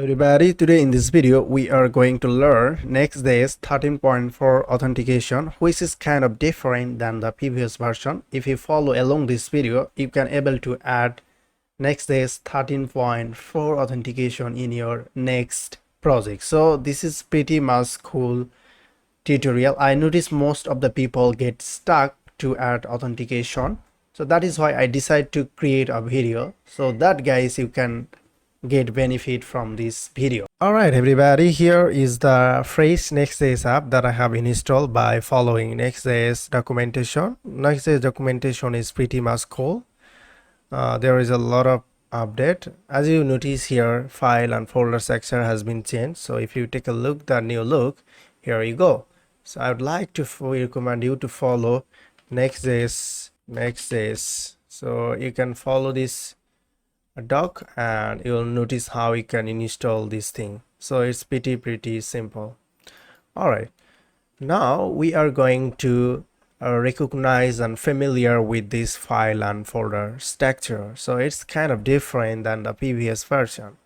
Everybody, today in this video we are going to learn Next.js 13.4 authentication, which is kind of different than the previous version. If you follow along this video, you can able to add Next.js 13.4 authentication in your next project. So this is pretty much cool tutorial. I notice most of the people get stuck to add authentication, so that is why I decided to create a video so that guys you can get benefit from this video. All right, everybody, here is the fresh Next.js app that I have installed by following Next.js documentation. Next.js documentation is pretty much cool. There is a lot of update. As you notice here, file and folder section has been changed. So if you take a look, the new look, here you go. So I would like to recommend you to follow Next.js. So you can follow this doc and you'll notice how you can install this thing. So it's pretty simple. All right, now we are going to recognize and familiar with this file and folder structure. So it's kind of different than the previous version.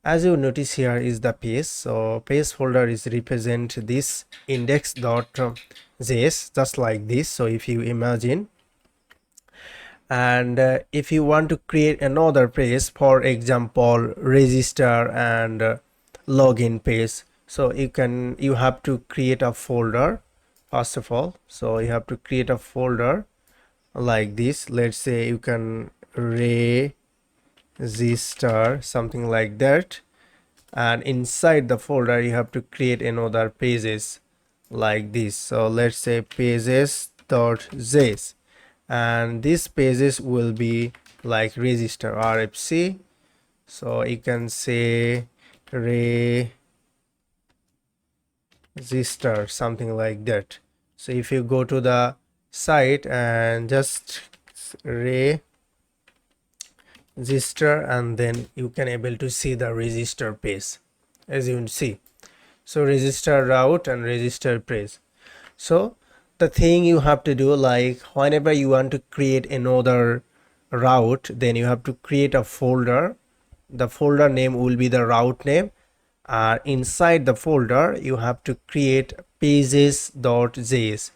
As you notice, here is the page. So page folder is represent this index.js, just like this. So if you imagine, and if you want to create another page, for example register and login page, so you have to create a folder first of all. So you have to create a folder like this. Let's say you can register, something like that, and inside the folder you have to create another pages like this. So let's say pages.js, and these pages will be like register RFC. So you can say register, something like that. So if you go to the site and just register, and then you can able to see the register page, as you can see. So register route and register page. So the thing you have to do, like whenever you want to create another route, then you have to create a folder. The folder name will be the route name. Inside the folder you have to create pages.js.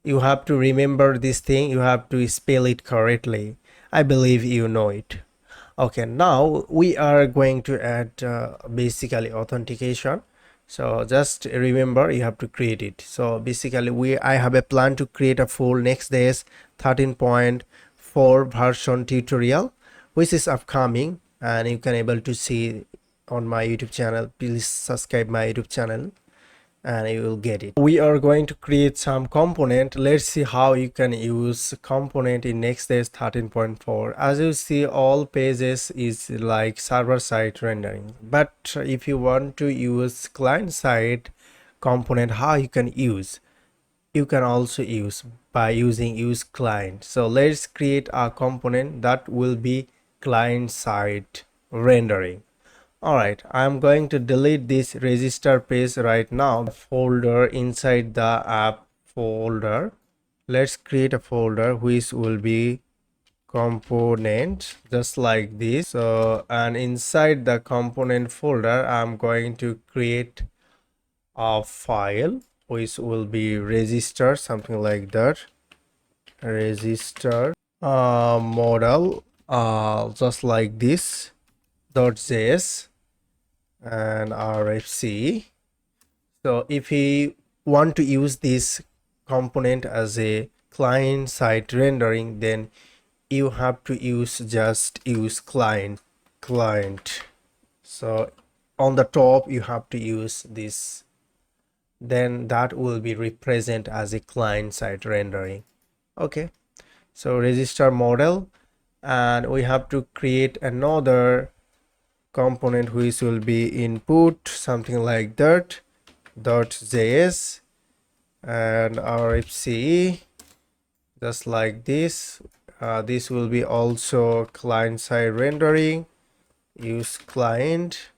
You have to remember this thing, you have to spell it correctly. I believe you know it. Okay, now we are going to add basically authentication. So just remember, you have to create it. So basically I have a plan to create a full Next.js 13.4 version tutorial, which is upcoming, and you can able to see on my YouTube channel. Please subscribe my YouTube channel and you will get it. We are going to create some component. Let's see how you can use component in Next.js 13.4. As you see, all pages is like server side rendering, but if you want to use client side component, how you can use, you can also use by using use client. So let's create a component that will be client side rendering. All right, I'm going to delete this register page right now. Folder inside the app folder, let's create a folder which will be component, just like this. So, and inside the component folder I'm going to create a file which will be register, something like that, register model, just like this, .js and RFC. So if you want to use this component as a client side rendering, then you have to just use client. So on the top you have to use this, then that will be represent as a client side rendering. Okay, so register model, and we have to create another component which will be input, something like that, .js and RFC, just like this. This will be also client side rendering, use client.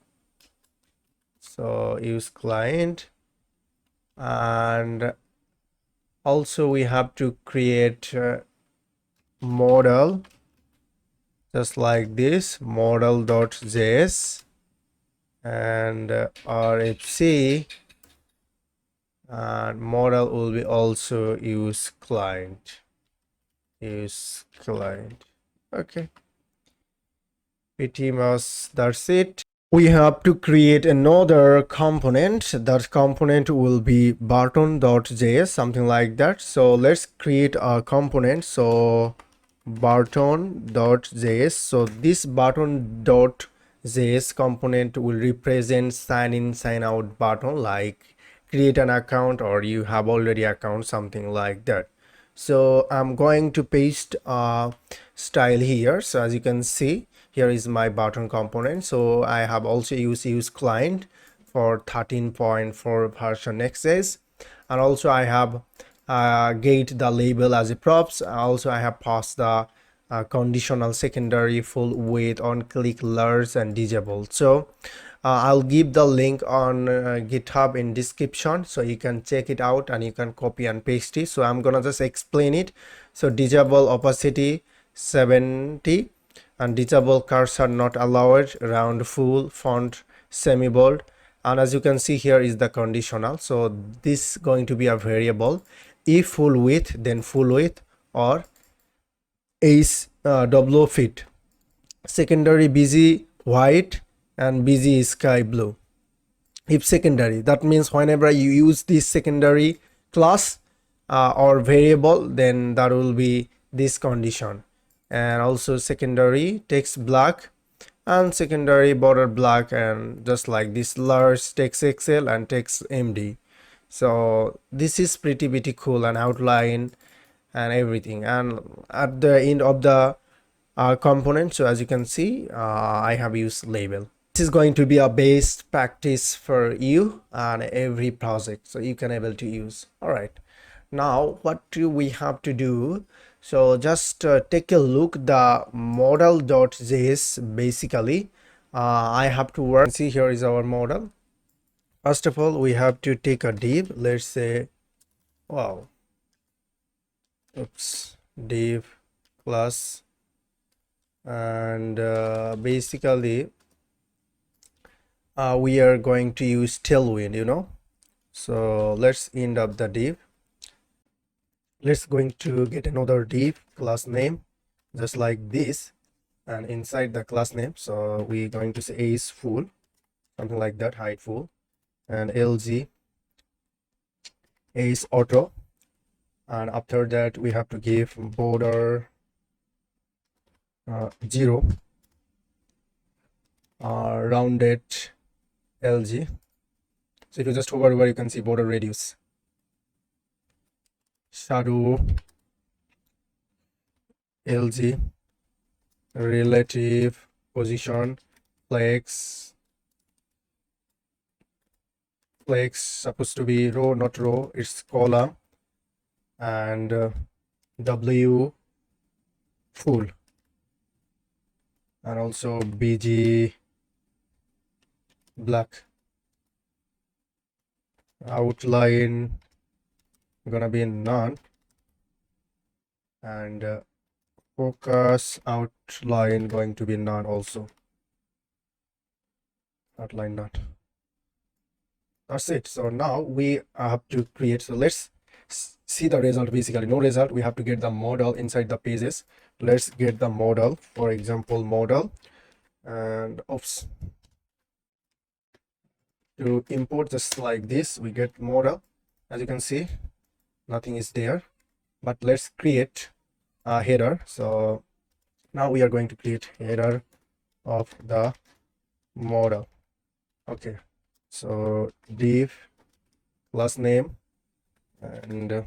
So use client, and also we have to create model, just like this, model.js, and RFC, and model will be also use client. Okay, pretty much that's it. We have to create another component. That component will be button.js, something like that. So let's create a component. So button.js. So this button.js component will represent sign in, sign out button, like create an account or you have already account, something like that. So I'm going to paste a style here. So as you can see, here is my button component. So I have also used use client for 13.4 version Next.js, and also I have get the label as a props. Also I have passed the conditional secondary full width on click large and disabled. So I'll give the link on GitHub in description, so you can check it out and you can copy and paste it. So I'm gonna just explain it. So disable opacity 70 and disable cursor not allowed, round full, font semi bold, and as you can see here is the conditional. So this is going to be a variable. If full width, then full width, or is w fit. Secondary busy white and busy sky blue. If secondary, that means whenever you use this secondary class or variable, then that will be this condition. And also secondary text black and secondary border black, and just like this large text XL and text MD. So this is pretty cool, and outline and everything. And at the end of the component, so as you can see, I have used label. This is going to be a best practice for you and every project, so you can able to use. All right, now what do we have to do? So just take a look the model.js. Basically I have to work. See, here is our model. First of all, we have to take a div. Let's say, wow, oops, div class, and basically we are going to use tailwind, so let's end up the div. Let's going to get another div class name just like this, and inside the class name, so we're going to say a is full, something like that, height full, and lg a is auto, and after that we have to give border 0, rounded lg. So if you just hover over, you can see border radius, shadow lg, relative position, flex supposed to be row, not row, it's column, and w full, and also bg black, outline gonna be none, and focus outline going to be none also, outline not. That's it. So now we have to create, so let's see the result. Basically no result, we have to get the model inside the pages. Let's get the model, for example model, and oops, to import just like this, we get model. As you can see, nothing is there, but let's create a header. So now we are going to create header of the model. Okay, so div class name, and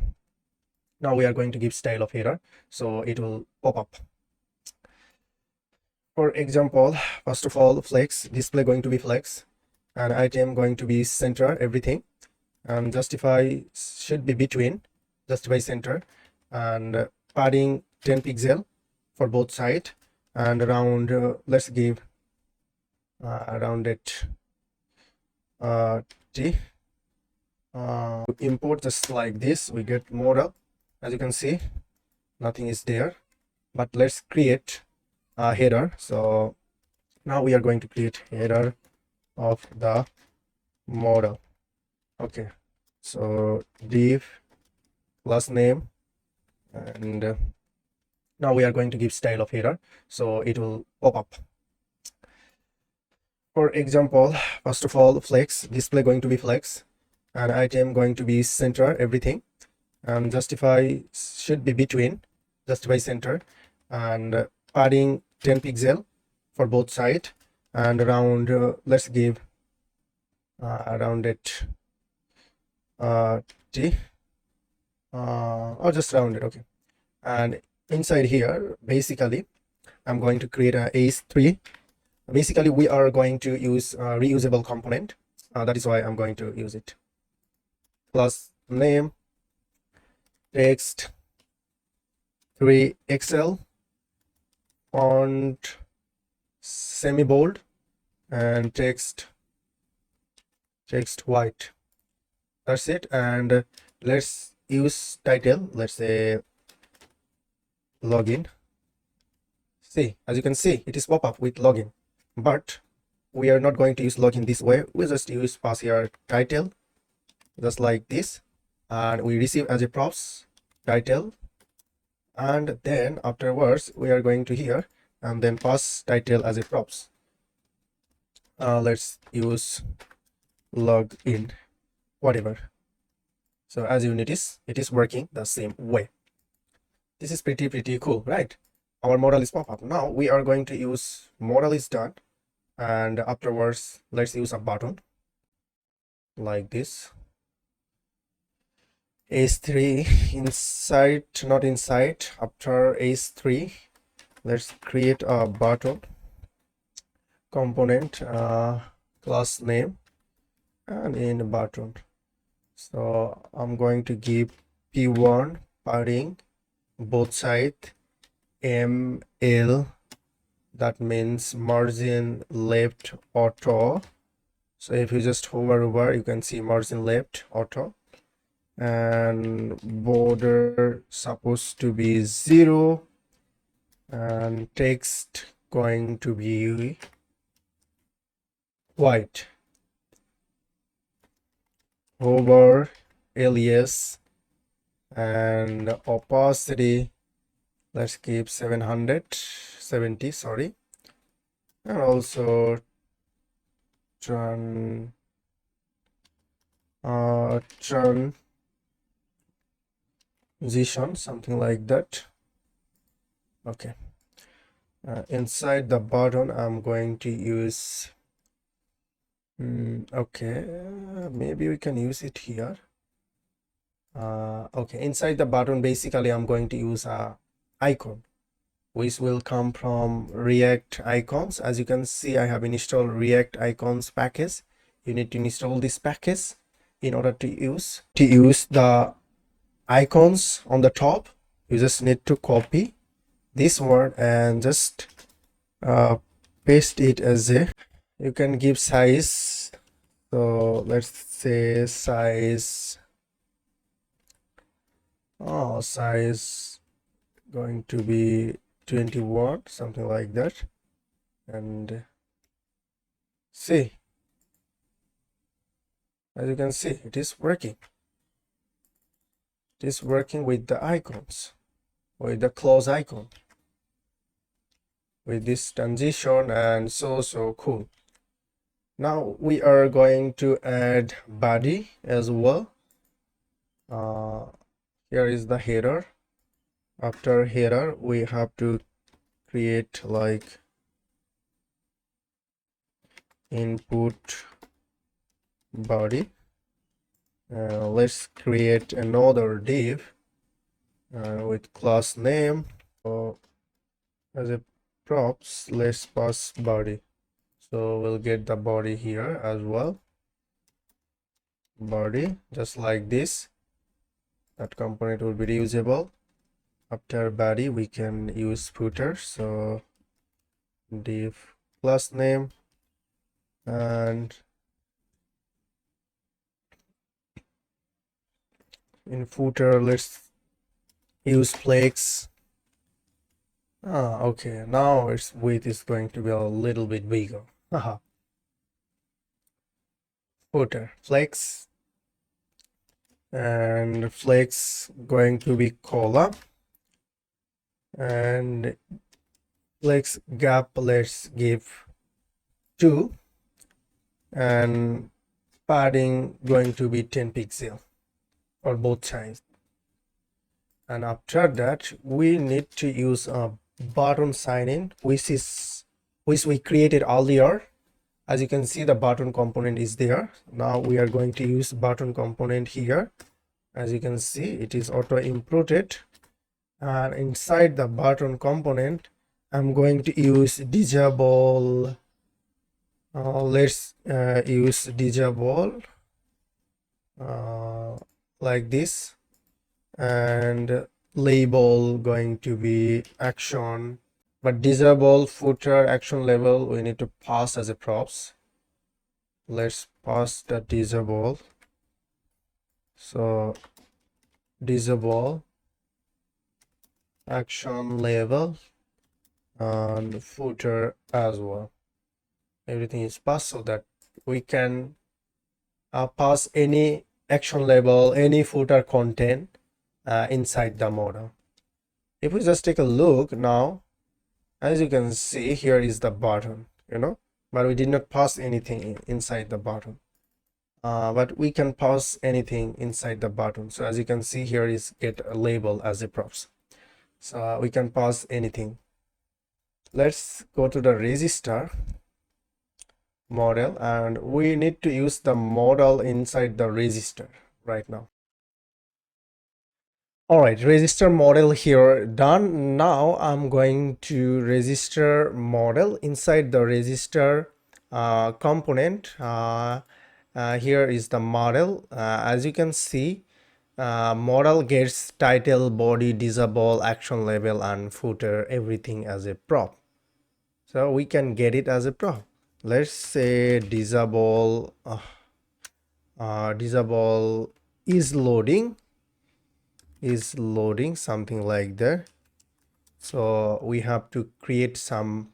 now we are going to give style of header, so it will pop up. For example, first of all, flex display going to be flex, and item going to be center everything, and justify should be between, justify center, and padding 10 pixel for both side, and around let's give around it t. Import just like this, we get model. As you can see, nothing is there, but let's create a header. So now we are going to create header of the model. Okay, so div class name, and now we are going to give style of header, so it will pop up. For example, first of all, flex display going to be flex, and item going to be center everything, and justify should be between, justify center, and padding 10 pixel for both side, and around let's give around it t or just round it. Okay, and inside here basically I'm going to create a ace3. Basically we are going to use a reusable component, that is why I'm going to use it. Plus name text 3xl font semi bold and text white. That's it. And let's use title, let's say login. See, as you can see, it is pop up with login, but we are not going to use login this way. We'll just use pass here title, just like this, and we receive as a props title, and then afterwards we are going to here and then pass title as a props. Let's use login, whatever. So as you notice, it is working the same way. This is pretty cool, right? Our model is pop up. Now we are going to use model is done, and afterwards let's use a button like this. ace3 inside, not inside. After ace3, let's create a button component, class name, and in button. So I'm going to give p1 padding both sides ml, that means margin left auto. So if you just hover over, you can see margin left auto, and border supposed to be 0, and text going to be white. Hover alias and opacity, let's keep 770, sorry, and also transition, something like that. Okay, inside the button I'm going to use okay, maybe we can use it here. Okay, inside the button basically I'm going to use a icon which will come from React icons. As you can see, I have installed React icons package. You need to install this package in order to use the icons on the top. You just need to copy this word and just paste it as a, you can give size, so let's say size, size going to be 21, something like that. And see, as you can see, it is working. It is working with the icons, with the close icon, with this transition, and so cool. Now we are going to add body as well. Here is the header. After header we have to create like input body. Let's create another div with class name. So as a props, let's pass body, so we'll get the body here as well. Body, just like this. That component will be reusable. After body we can use footer, so div class name, and in footer let's use flex. Okay, now its width is going to be a little bit bigger. Haha. footer flex, and flex going to be column, and flex gap let's give 2, and padding going to be 10 pixel for both sides. And after that we need to use a button sign in, which we created earlier. As you can see, the button component is there. Now we are going to use button component here. As you can see, it is auto imported, and inside the button component I'm going to use disable. Let's use disable like this, and label going to be action, but disable footer action label we need to pass as a props. Let's pass the disable. So disable action label and footer as well. Everything is passed so that we can pass any action label, any footer content inside the model. If we just take a look now, as you can see, here is the button, but we did not pass anything inside the button. But we can pass anything inside the button. So as you can see, here is get a label as a props. So we can pass anything. Let's go to the register model, and we need to use the model inside the register right now. All right, register model here done. Now I'm going to register model inside the register component. Here is the model. As you can see, model gets title, body, disable, action label, and footer, everything as a prop. So we can get it as a prop. Let's say disable is loading, something like that. So we have to create some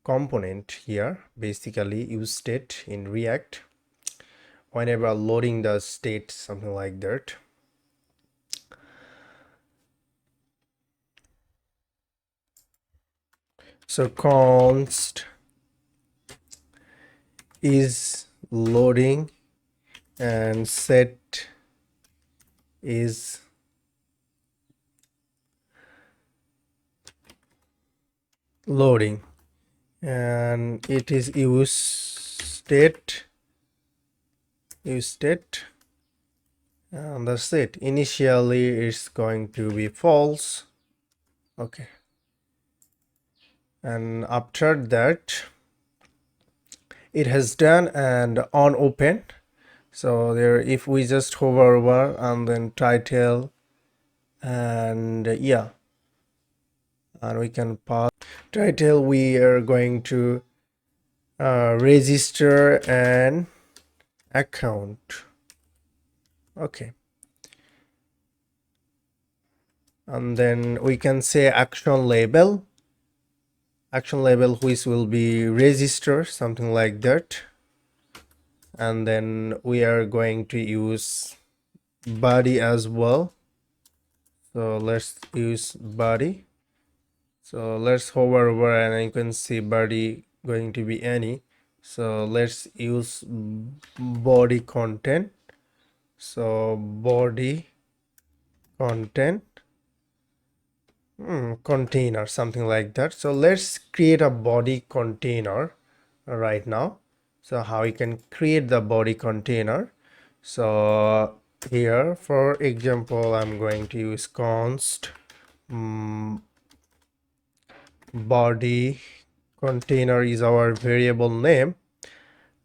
component here, basically use state in React whenever loading the state, something like that. So const is loading and set is loading, and it is use state, and that's it. Initially it's going to be false. Okay, and after that it has done and on open. So there, if we just hover over and then title, and yeah, and we can pass title, we are going to register an account. Okay, and then we can say action label which will be register, something like that. And then we are going to use body as well. So let's use body. So let's hover over and you can see body going to be any. So let's use body content. So body content container, something like that. So let's create a body container right now. So how we can create the body container? So here, for example, I'm going to use const body container is our variable name,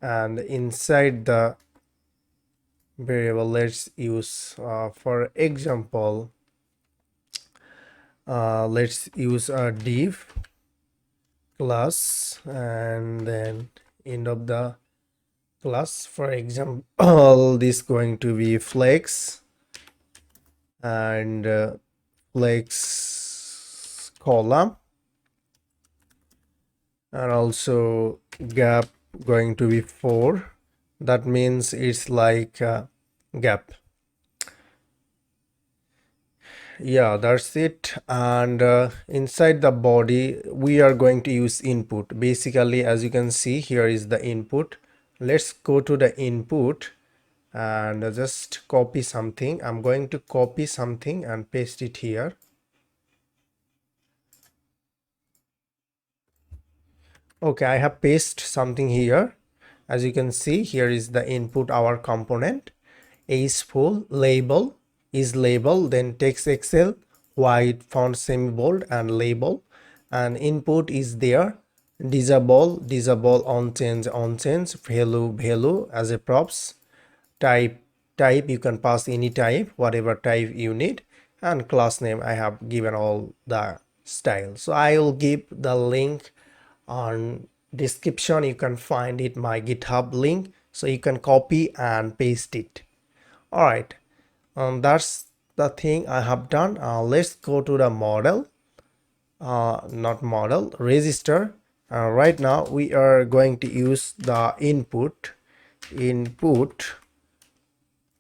and inside the variable let's use for example let's use a div class, and then end of the class, for example this going to be flex, and flex column, and also gap going to be 4, That means it's like gap. Yeah, that's it. And inside the body we are going to use input. Basically, as you can see, here is the input. Let's go to the input and just copy something. I'm going to copy something and paste it here. Okay, I have pasted something here. As you can see, here is the input, our component. A is full, label is label, then text excel, white font semi-bold and label, and input is there, disable, on change, value as a props, type you can pass any type, whatever type you need, and class name I have given all the style. So I will give the link on description. You can find it, my GitHub link, so you can copy and paste it. All right, that's the thing I have done. Let's go to the model, not model, register. Right now we are going to use the input,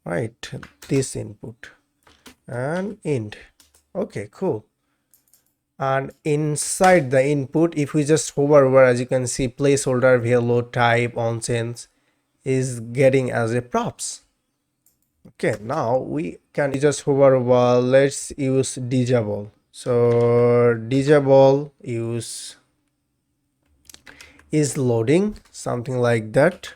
right, this input and int. Okay, cool. And inside the input, if we just hover over, as you can see, placeholder, value, type, on change is getting as a props. Okay, now we can just hover over, let's use disable. So disable is loading, something like that.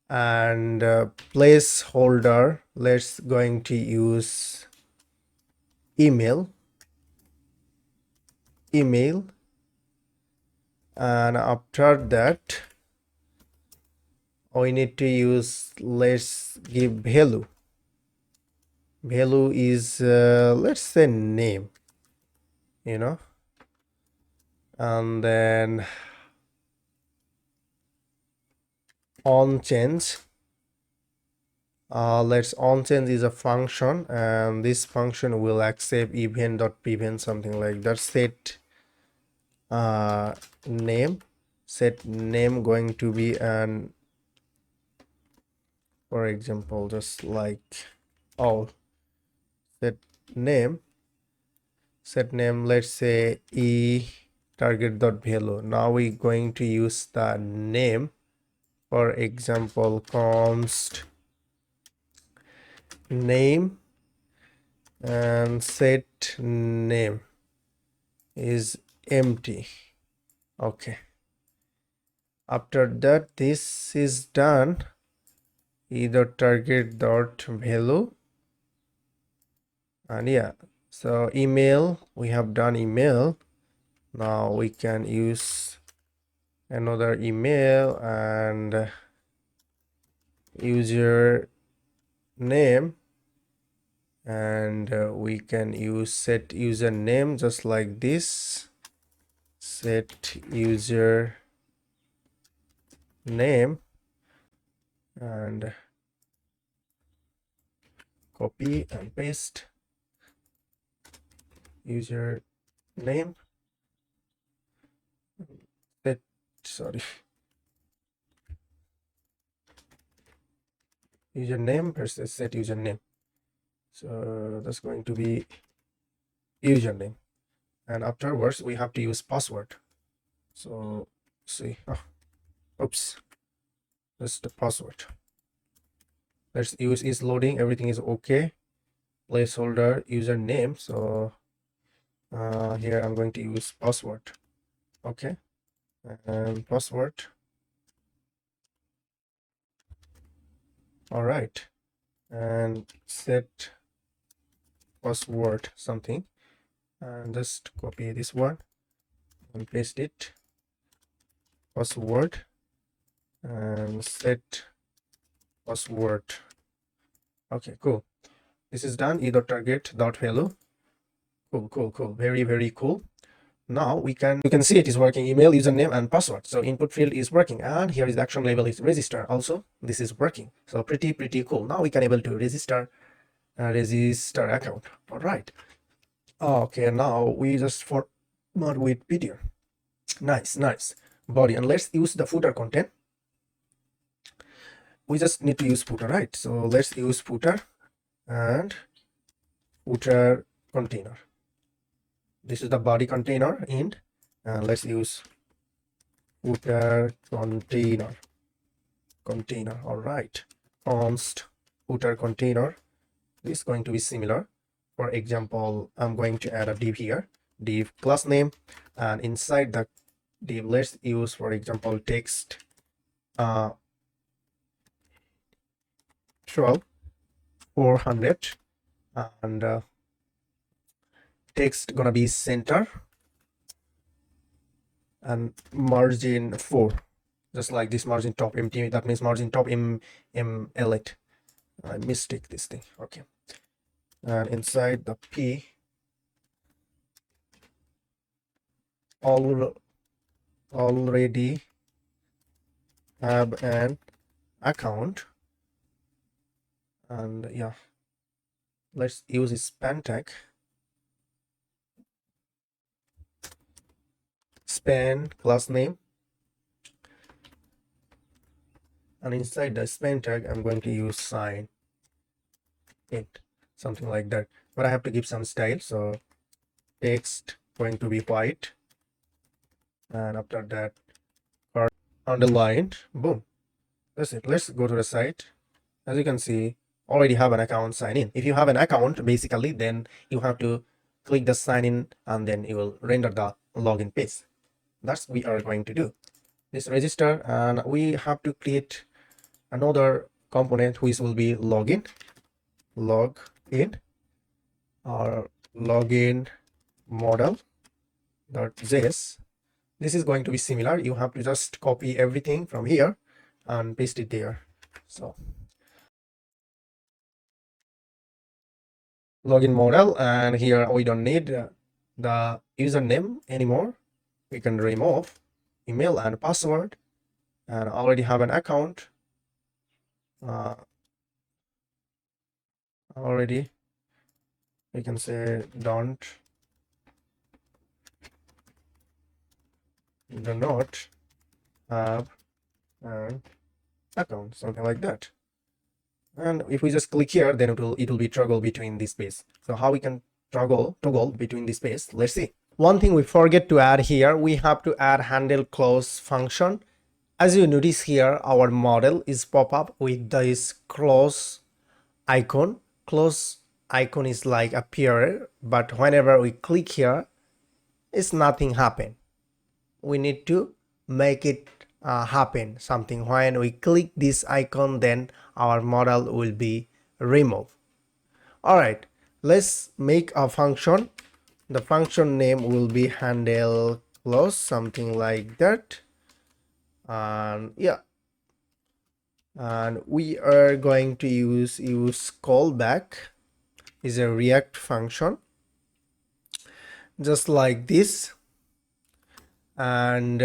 And placeholder, let's going to use email, and after that we need to use, let's give value is let's say name, and then on change, let's on change is a function, and this function will accept event.prevent, something like that. Set name, going to be an, for example, just like all, set name, let's say target.value. Now we're going to use the name, for example, const name, and set name is empty. Okay, after that this is done, either target.value, and yeah, so email, we have done email. Now we can use another email and user name, and we can use set username, just like this, set user name, and copy and paste user name, set, sorry, username versus set username. So that's going to be username, and afterwards we have to use password. So see, oops, that's the password. Let's use is loading, everything is okay. Placeholder username, so here I'm going to use password. Okay, and password. All right, and set password something, and just copy this one and paste it, password, and set password. Okay, cool. This is done, either target dot value. Cool, very cool. Now you can see it is working, email, username, and password. So input field is working, and here is the action label is register. Also this is working, so pretty cool. Now we can able to register account. All right, okay, now we just format with video. Nice body, and let's use the footer content. we just need to use footer, right? So let's use footer and footer container. This is the body container int, and let's use footer container. All right, const footer container is going to be similar. For example, I'm going to add a div here, div class name, and inside the div, let's use, for example, text 400, and text gonna be center and margin 4, just like this, margin top empty, that means margin top ml8. I mistake this thing. Okay, and inside the p, already have an account, and yeah, let's use a span tag, span class name, and inside the span tag I'm going to use sign int, something like that, but I have to give some style. So text going to be white, and after that underlined, boom, that's it. Let's go to the site. As you can see, already have an account, sign in. If you have an account, basically, then you have to click the sign in, and then you will render the login page. That's we are going to do this register, and we have to create another component which will be login or login model.js. This is going to be similar. You have to just copy everything from here and paste it there. So login model, and here we don't need the username anymore. We can remove email and password, and already have an account. Already we can say do not have an account, something like that. And if we just click here, then it will be toggle between this space. So how we can toggle between this space, let's see. One thing we forget to add here, we have to add handle close function. As you notice here, our model is pop up with this close icon. Close icon is like appear, but whenever we click here, it's nothing happen. We need to make it happen something. When we click this icon, then our model will be removed. All right, let's make a function. The function name will be handle close, something like that. And yeah, and we are going to use callback is a React function, just like this. And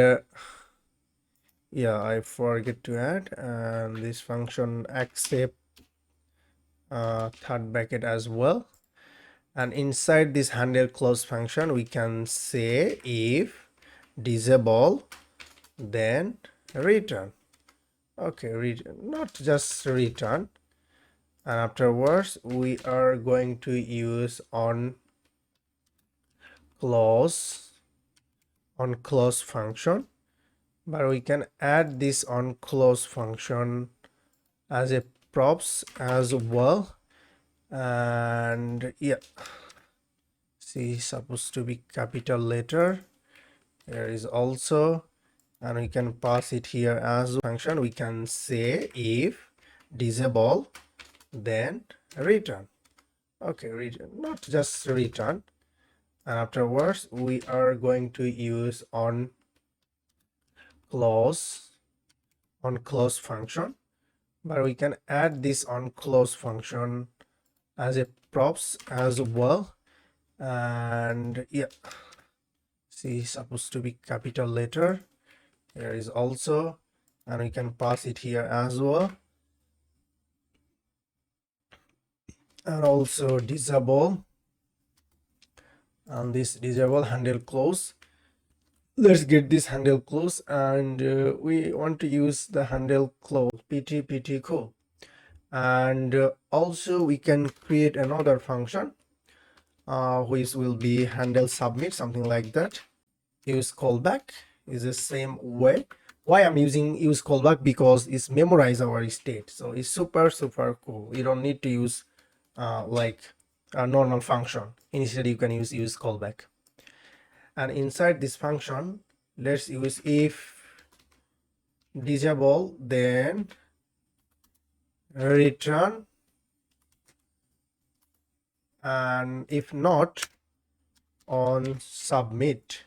yeah, I forget to add, and this function accept third bracket as well. And inside this handle close function, we can say if disable, then return. Okay, not just return. And afterwards we are going to use on close function, but we can add this on close function as a props as well. And yeah, see, supposed to be capital letter. There is also, and we can pass it here as function. We can say if disable, then return. Okay, return, not just return. And afterwards we are going to use on close function, but we can add this on close function as a props as well. And yeah, see, supposed to be capital letter. There is also, and we can pass it here as well. And also disable, and this disable handle close, let's get this handle close, and we want to use the handle close pt cool. And also we can create another function which will be handle submit, something like that. Use callback is the same way. Why I'm using use callback? Because it's memorize our state, so it's super cool. You don't need to use like a normal function. Instead you can use callback. And inside this function, let's use if disable, then return, and if not, on submit.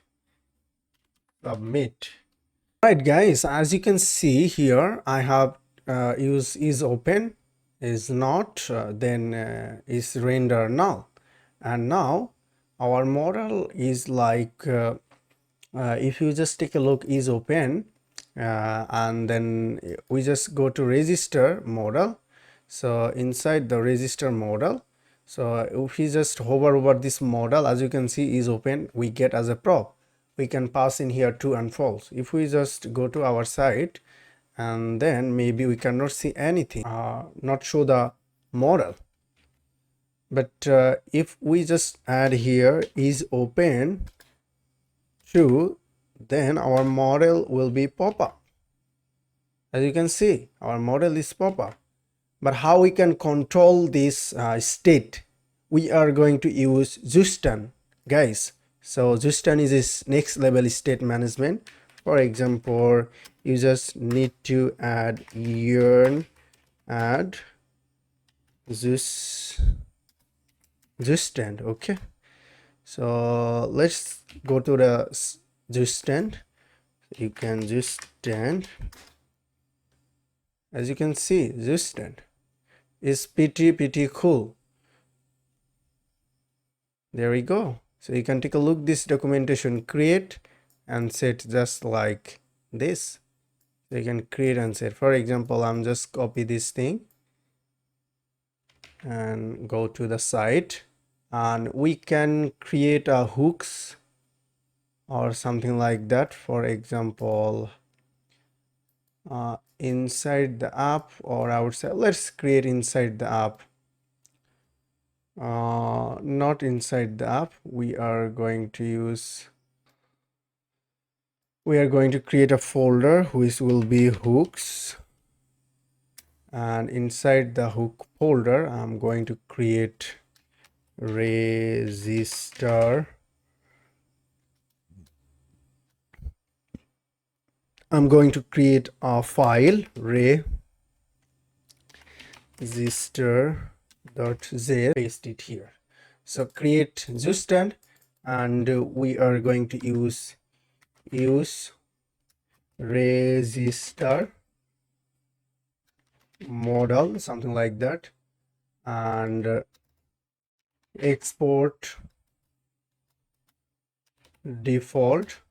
Right guys, as you can see here, I have use is open, is not, then is render null. And now our model is like if you just take a look, is open, and then we just go to register model. So inside the register model, so if we just hover over this model, as you can see is open, we get as a prop. We can pass in here true and false. If we just go to our site, and then maybe we cannot see anything, not show the model. But if we just add here is open true, then our model will be pop up. As you can see, our model is pop up. But how we can control this state? We are going to use Justin, guys. So Justin is this next level state management. For example, you just need to add yarn add Justin. Okay, so let's go to the Justin. You can Justin. As you can see, Justin is pretty cool. There we go. So you can take a look this documentation, create and set just like this. So you can create and set. For example, I'm just copy this thing and go to the site, and we can create a hooks or something like that. For example, inside the app or outside. Let's create inside the app. Not inside the app. We are going to create a folder which will be hooks, and inside the hook folder I'm going to create register. I'm going to create a file register.js, paste it here. So create Justin, and we are going to use register model, something like that, and export default,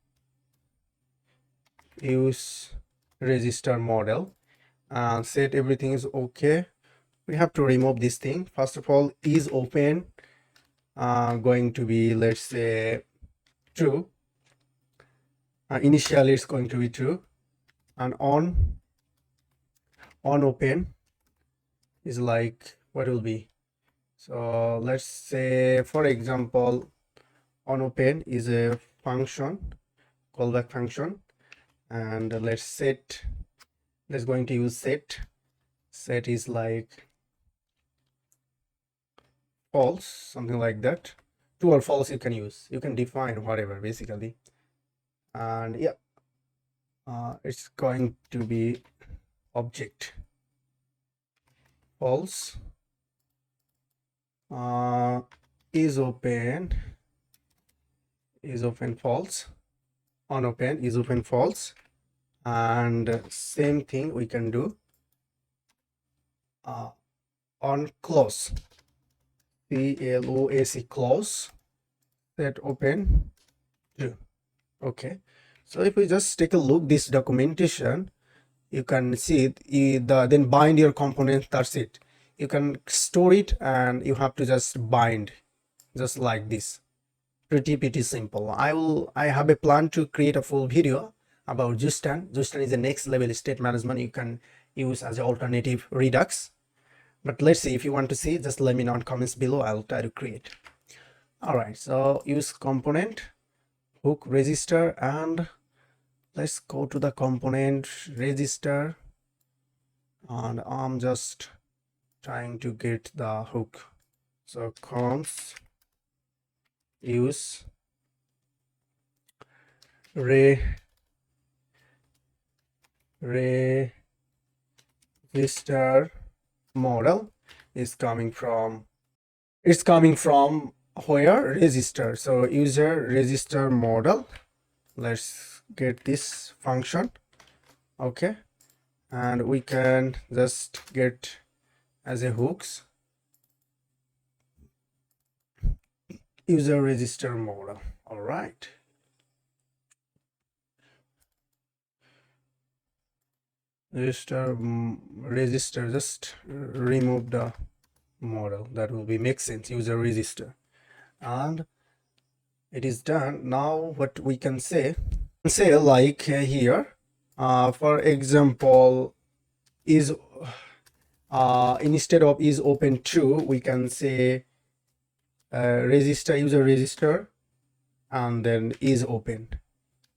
use register model, and set everything is okay. We have to remove this thing. First of all, is open going to be, let's say, true. Initially it's going to be true, and on open is like what will be. So let's say, for example, on open is a function, callback function, and let's going to use set is like false, something like that. True or false you can use, you can define whatever basically. And yeah, it's going to be object false, is open false, on open is open false, and same thing we can do on close, close, set open true. Okay, so if we just take a look this documentation, you can see it, then bind your component, that's it. You can store it and you have to just bind just like this. pretty simple. I have a plan to create a full video about Justin. Justin is a next level state management you can use as an alternative Redux. But let's see, if you want to see, just let me know in comments below. I'll try to create. All right, so use component hook register, and let's go to the component register, and I'm just trying to get the hook. So const use register model is coming from, it's coming from where? Register. So user register model. Let's get this function. Okay, and we can just get as a hooks user register model. All right, register, just remove the model. That will be make sense. User register, and it is done. Now what we can say like here, for example, is instead of is open true, we can say register, user register, and then is open.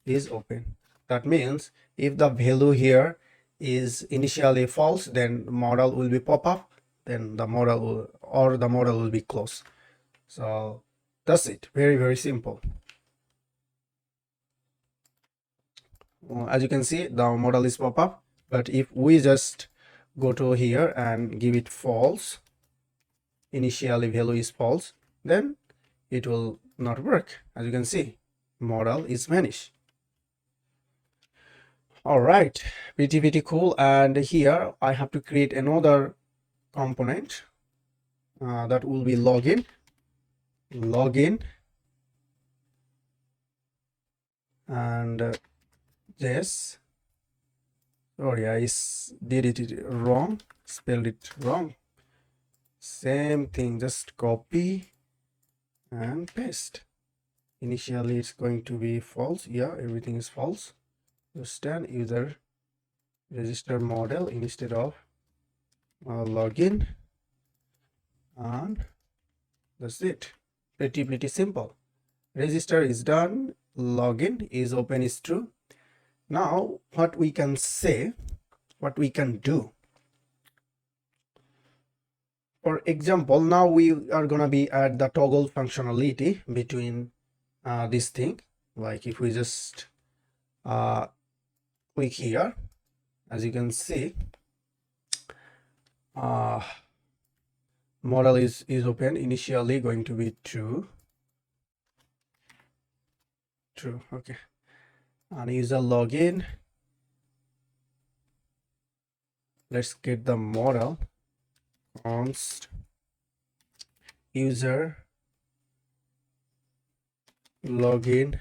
That means if the value here is initially false, then model will be pop up, then the model will, or the model will be closed. So that's it. Very simple. As you can see, the model is pop up, but if we just go to here and give it false, initially value is false, then it will not work. As you can see, model is vanished. All right, pretty cool. And here I have to create another component that will be login and yes, sorry, I did it wrong, spelled it wrong. Same thing, just copy and paste. Initially it's going to be false. Yeah, everything is false. Understand, user register model instead of login, and that's it. Pretty simple. Register is done, login is open is true. Now what we can say, what we can do, for example, now we are gonna be at the toggle functionality between this thing. Like if we just click here, as you can see, model is open, initially going to be true. Okay, and user login, let's get the model const user login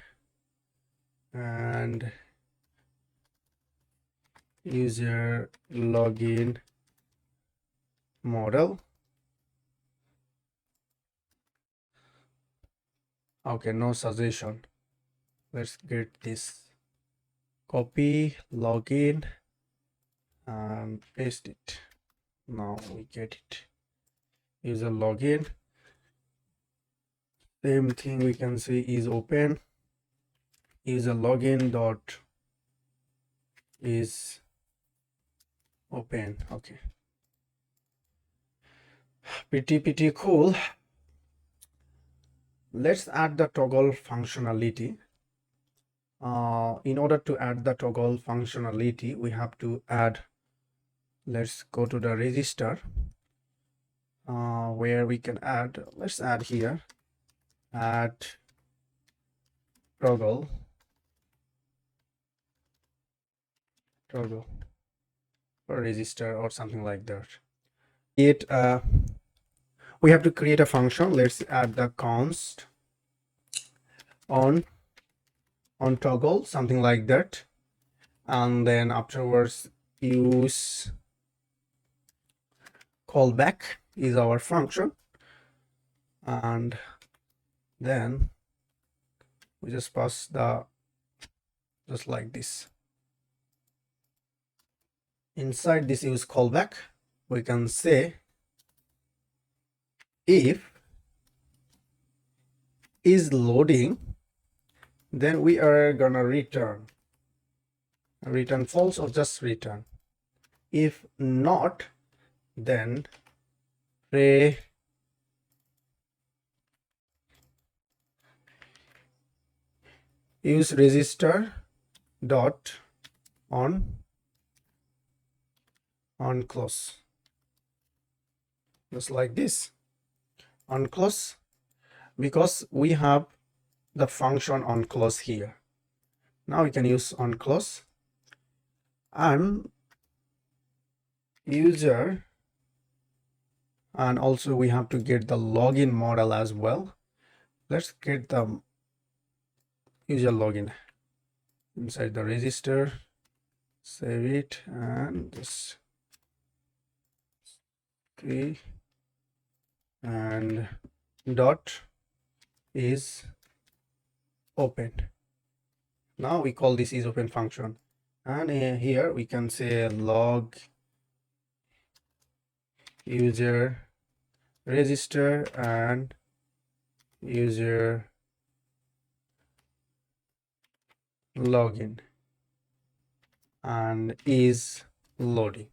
and user login model. Okay, no suggestion. Let's get this, copy login and paste it. Now we get it. User login, same thing we can see is open, user login dot is open. Okay, pretty cool. Let's add the toggle functionality. In order to add the toggle functionality, we have to add, let's go to the register where we can add, let's add here, add toggle or register or something like that. We have to create a function. Let's add the const on toggle, something like that, and then afterwards use callback is our function, and then we just pass the just like this. Inside this use callback, we can say if is loading, then we are gonna return false or just return. If not, then use register dot on close, just like this, on close, because we have the function on close here. Now we can use on close and user, and also we have to get the login model as well. Let's get the user login inside the register, save it, and this key and dot is open. Now we call this is open function, and here we can say log user register and user login and is loading.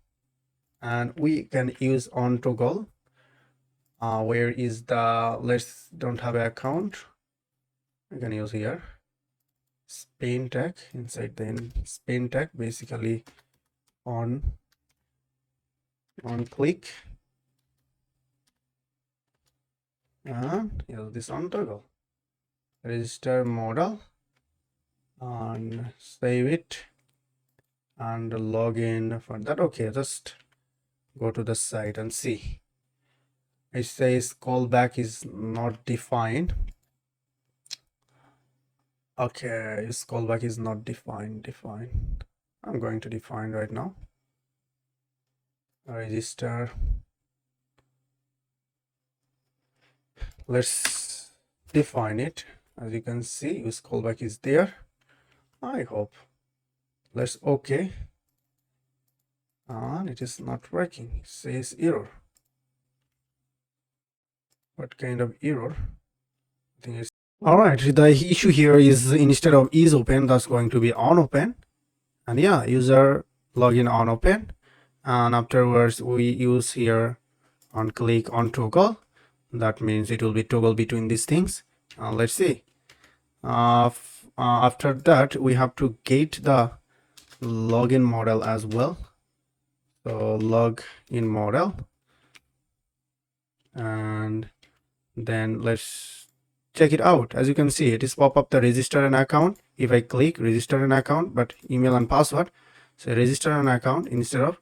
And we can use on toggle. Where is the, let's don't have an account, we can use here Spain tag. Inside the Spain tag, basically on click, and use this on toggle register model and save it and login for that. Okay, just go to the site and see. It says callback is not defined. Okay, this callback is not defined. I'm going to define right now. Register. Let's define it. As you can see, use callback is there. I hope. Let's OK. And it is not working. It says error. What kind of error? I think it's all right. The issue here is instead of is open, that's going to be on open. And yeah, user login on open, and afterwards we use here on click on toggle. That means it will be toggle between these things. Let's see. After that, we have to get the login model as well. So login model, and then let's check it out. As you can see, it is pop up the register an account. If I click register an account, but email and password, so register an account instead of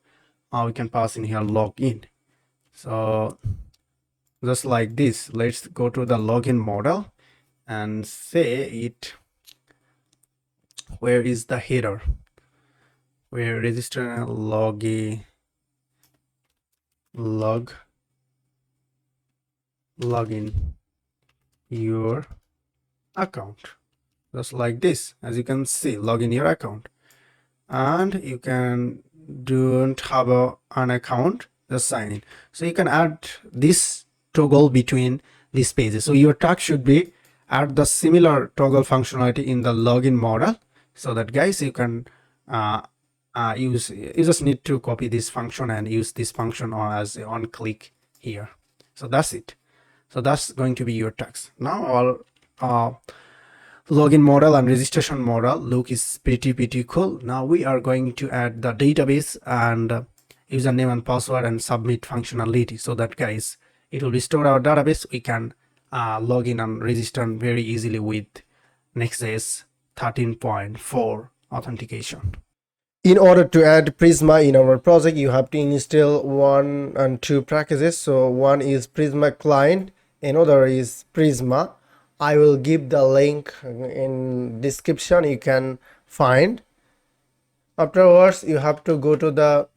we can pass in here login. So just like this, let's go to the login model and say it, where is the header, where register login login your account, just like this. As you can see, login your account, and you can don't have an account, just sign in. So you can add this toggle between these pages. So your task should be add the similar toggle functionality in the login model, so that guys you can you just need to copy this function and use this function as on click here. So that's it. So that's going to be your task. Now our login model and registration model look is pretty cool. Now we are going to add the database and username and password and submit functionality, so that guys it will be stored our database. We can log in and register very easily with Next.js 13.4 authentication. In order to add Prisma in our project, you have to install 1 and 2 packages. So one is Prisma client, another is Prisma. I will give the link in description, you can find. Afterwards, you have to go to the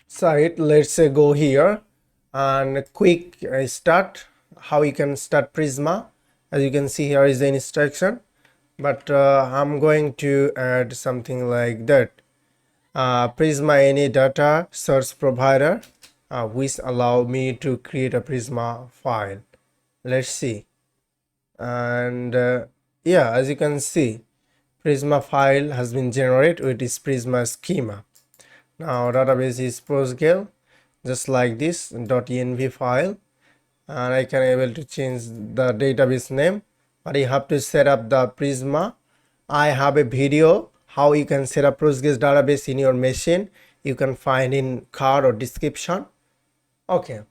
site. Let's say go here and quick start, how you can start Prisma, As you can see, here is the instruction, but I'm going to add something like that. Prisma any data source provider, which allow me to create a prisma file. Let's see. And yeah, as you can see, prisma file has been generated with this prisma schema. Now database is Postgres, just like this .env file, and I can able to change the database name, but you have to set up the prisma. I have a video how you can set up Postgres database in your machine. You can find in card or description. Okay.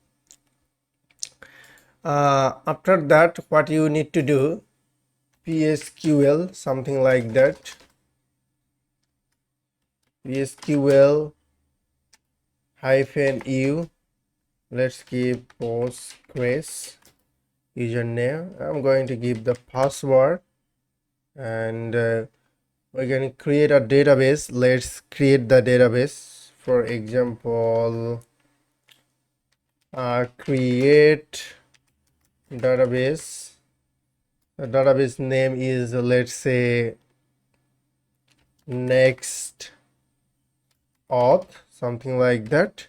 After that, what you need to do, PSQL, something like that. PSQL -u. Let's give Postgres username. I'm going to give the password, and we're going to create a database. Let's create the database. For example, create database. The database name is, let's say, next-auth, something like that.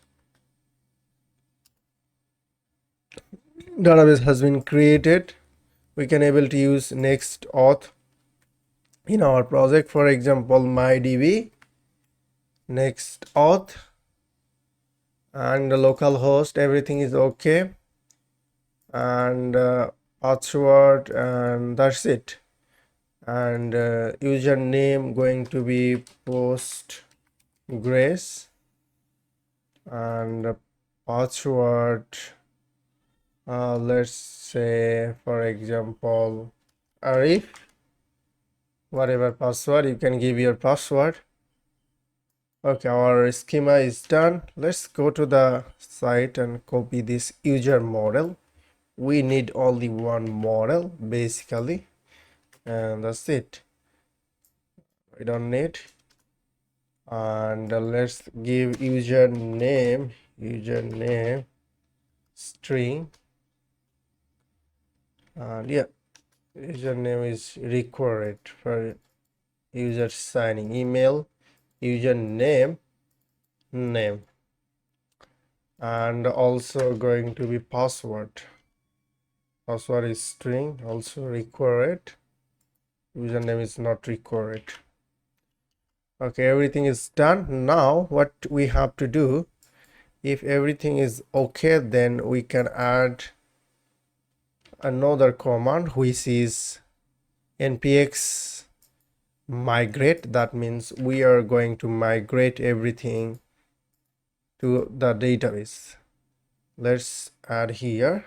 Database has been created. We can able to use next-auth in our project. For example, mydb next-auth, and the local host, everything is okay, and password, and that's it. And username going to be Postgres, and password, let's say, for example, Arif. Whatever password, you can give your password. Okay, our schema is done. Let's go to the site and copy this user model. We need only one model basically, and that's it. We don't need. And let's give username string, and yeah, username is required for user signing. Email, username, name, and also going to be password. Password is string, also required. Username is not required. Okay, everything is done. Now what we have to do, if everything is okay, then we can add another command, which is npx migrate. That means we are going to migrate everything to the database. Let's add here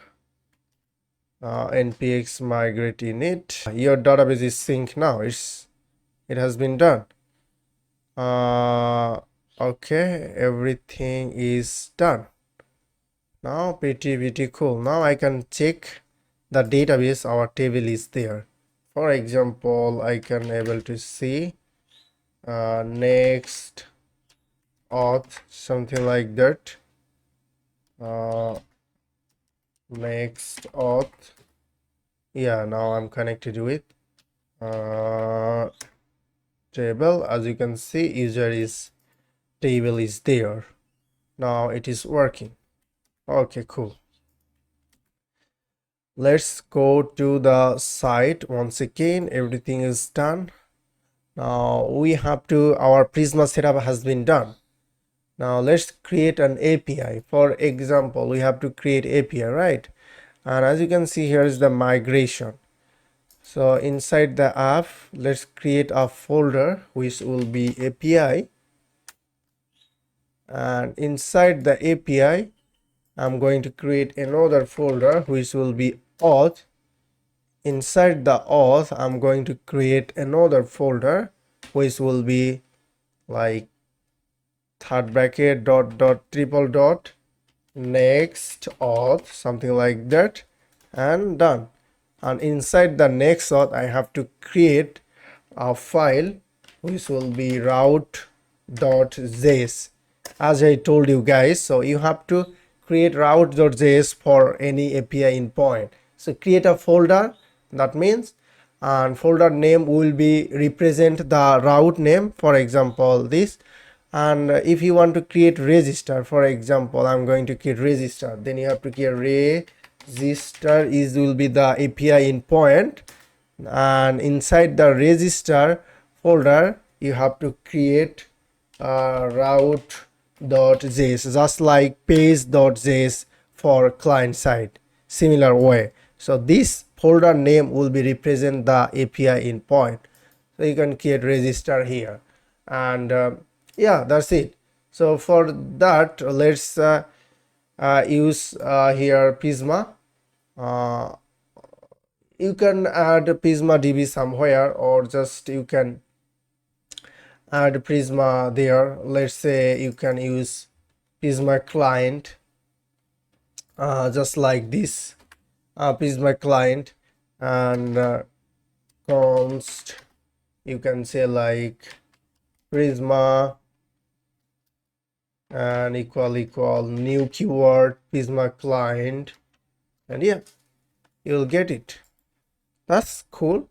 npx migrate init. Your database is synced now. It has been done. Okay, everything is done. Now pretty cool. Now I can check the database. Our table is there. For example, I can able to see next auth, something like that. Next auth. Yeah, now I'm connected with table. As you can see, user is table is there. Now it is working. Okay, cool. Let's go to the site once again. Everything is done. Now we have to, our prisma setup has been done. Now let's create an API. For example, we have to create API, right? And as you can see, here is the migration. So inside the app, let's create a folder which will be API, and inside the API I'm going to create another folder which will be auth. Inside the auth, I'm going to create another folder which will be like third bracket dot triple dot next auth, something like that, and done. And inside the next auth, I have to create a file which will be route.js, as I told you guys. So you have to create route.js for any API endpoint. So create a folder That means, and folder name will be represent the route name, for example this. And if you want to create register, for example I'm going to create register, then you have to create register is will be the API endpoint, and inside the register folder you have to create route.js, just like page.js for client side, similar way. So this folder name will be represent the API endpoint. So you can create register here, and yeah, that's it. So for that, let's use here prisma. You can add prisma db somewhere, or just you can add prisma there. Let's say you can use prisma client, just like this, prisma client, and const, you can say like prisma and equal new keyword prisma client, and yeah, you'll get it. That's cool.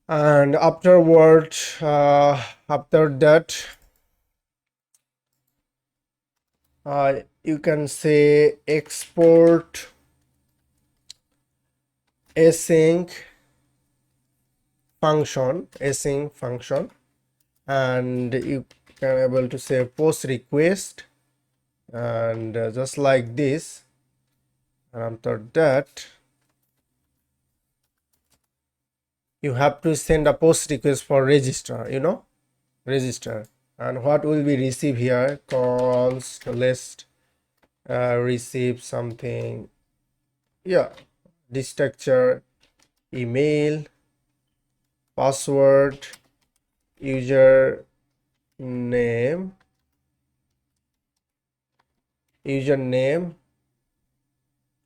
And afterward, after that, you can say export async function, and you can able to say post request, and just like this. And after that, you have to send a post request for register, register. And what will be received here? Const list receive something, yeah, this structure, email, password, user name,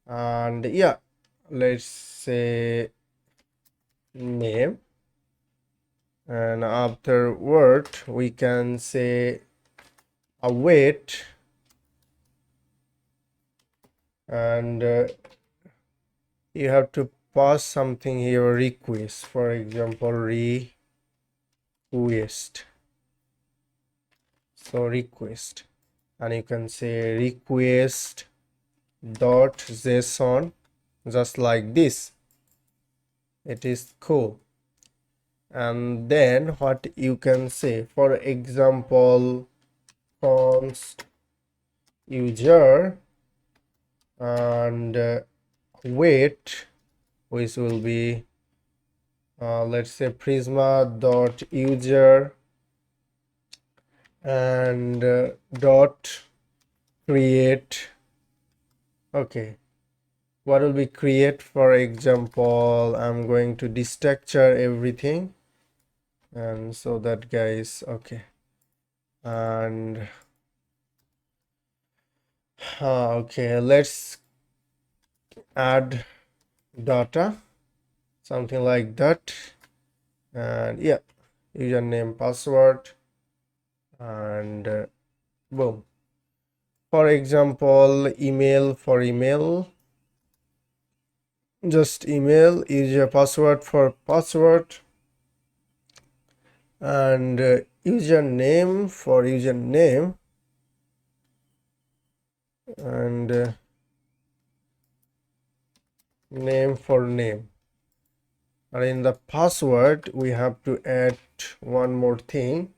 and yeah, let's say name. And afterward we can say await, and you have to pass something here, request, for example request. So request, and you can say request dot json, just like this. It is cool. And then what you can say, for example const user, and wait, which will be let's say prisma dot user, and dot create. Okay, what will be create? For example, I'm going to destructure everything, and so that guys, okay. And okay, let's add data, something like that. And yeah, username, password, and boom. For example, email, for email, just email, user password for password, and username for username, and name for name. And in the password we have to add one more thing,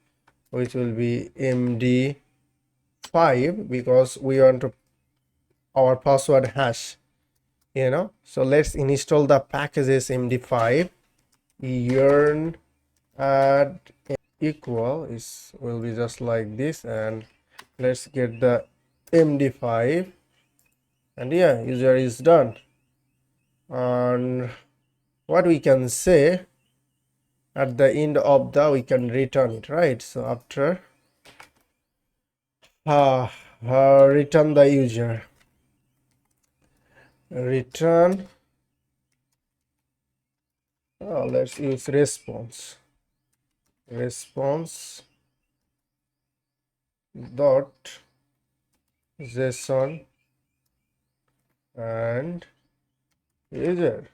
which will be MD5, because we want to our password hash, so let's install the packages MD5 yarn add equal is will be just like this, and let's get the MD5, and yeah, user is done. And what we can say at the end of the, we can return it, right? So after return the user, return, let's use response dot json and user.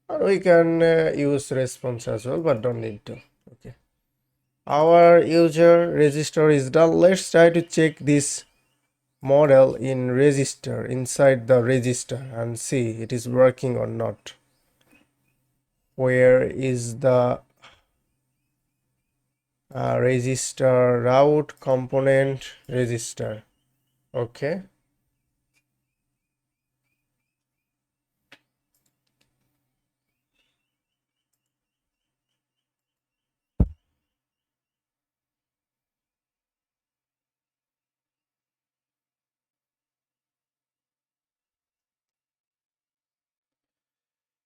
or we can use response as well, but don't need to. Okay, our user register is done. Let's try to check this model in register, inside the register, and see it is working or not. Where is the register route component register? Okay,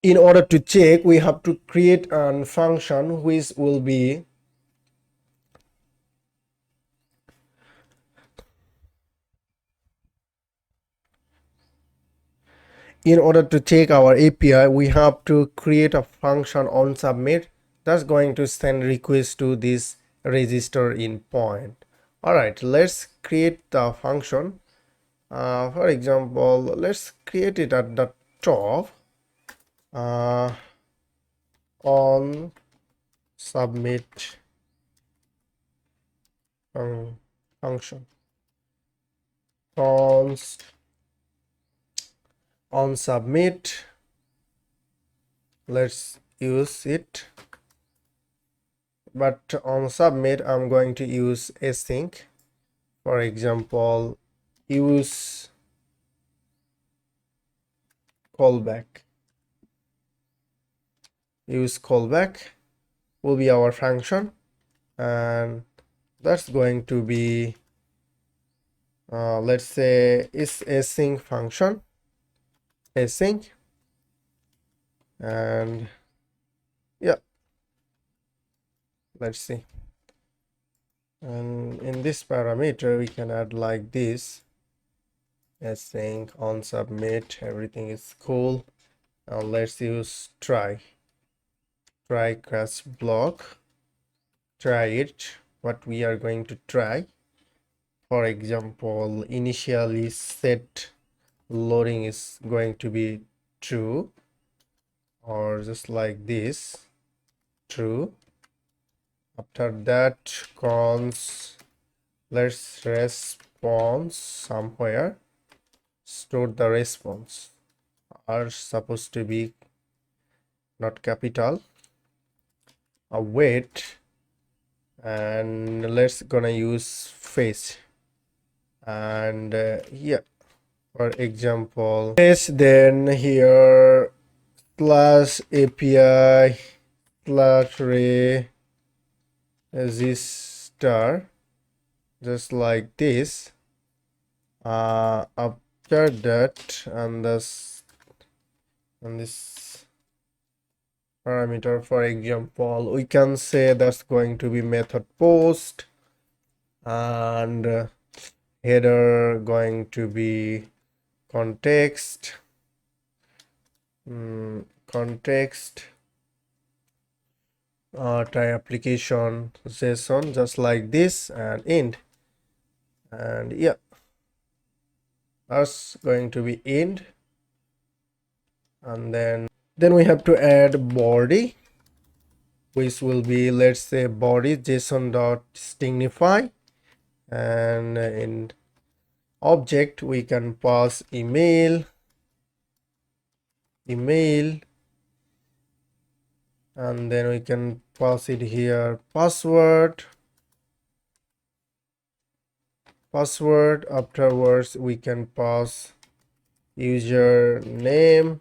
in order to check, we have to create a function which will be in order to check our API, we have to create a function on submit that's going to send request to this register in point. All right, let's create the function. For example, let's create it at the top. On submit function on submit, let's use it, but on submit I'm going to use async. For example, use callback. Use callback will be our function, and that's going to be let's say is async function, async, and yeah, let's see. And in this parameter we can add like this, async on submit, everything is cool. Now let's use try crash block, try it, what we are going to try. For example, initially set loading is going to be true, or just like this, true. After that, cons, let's response somewhere, store the response, are supposed to be not capital, await, and let's gonna use face, and yeah, for example face, then here slash API slash register, just like this. After that, and this parameter, for example, we can say that's going to be method post, and header going to be context, context, try application JSON, just like this, and end, and yeah, that's going to be end. And then we have to add body, which will be, let's say, body json dot stingify, and in object we can pass email, and then we can pass it here password. Afterwards we can pass username,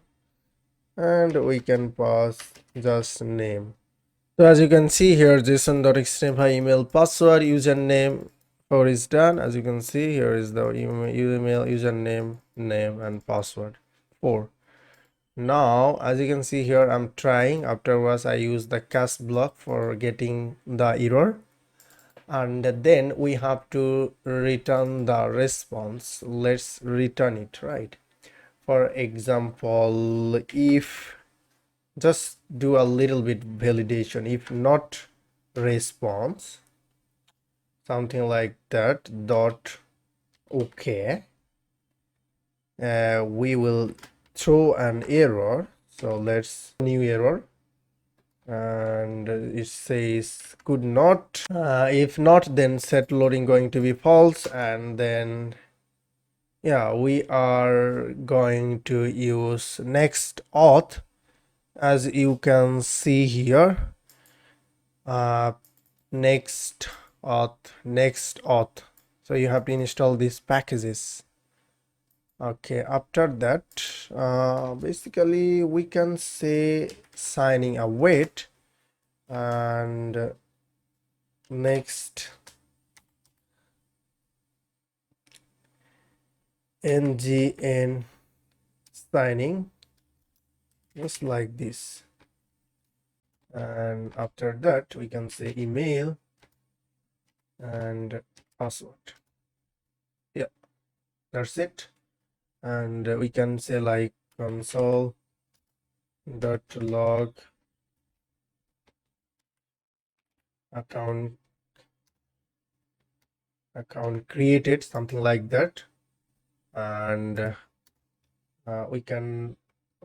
and we can pass just name. So as you can see here, json.extendify email password username 4 is done. As you can see, here is the email username, name, and password 4. Now as you can see here, I'm trying. Afterwards I use the cast block for getting the error, and then we have to return the response. Let's return it, right? For example, if just do a little bit validation, if not response, something like that, dot okay, we will throw an error. So let's new error, and it says could not. If not, then set loading going to be false, and then yeah, we are going to use next-auth, as you can see here. Next-auth. So you have to install these packages. Okay, after that, basically we can say signing await, and next ngn signing, just like this. And after that we can say email and password. Yeah, that's it. And we can say like console.log account created, something like that. And we can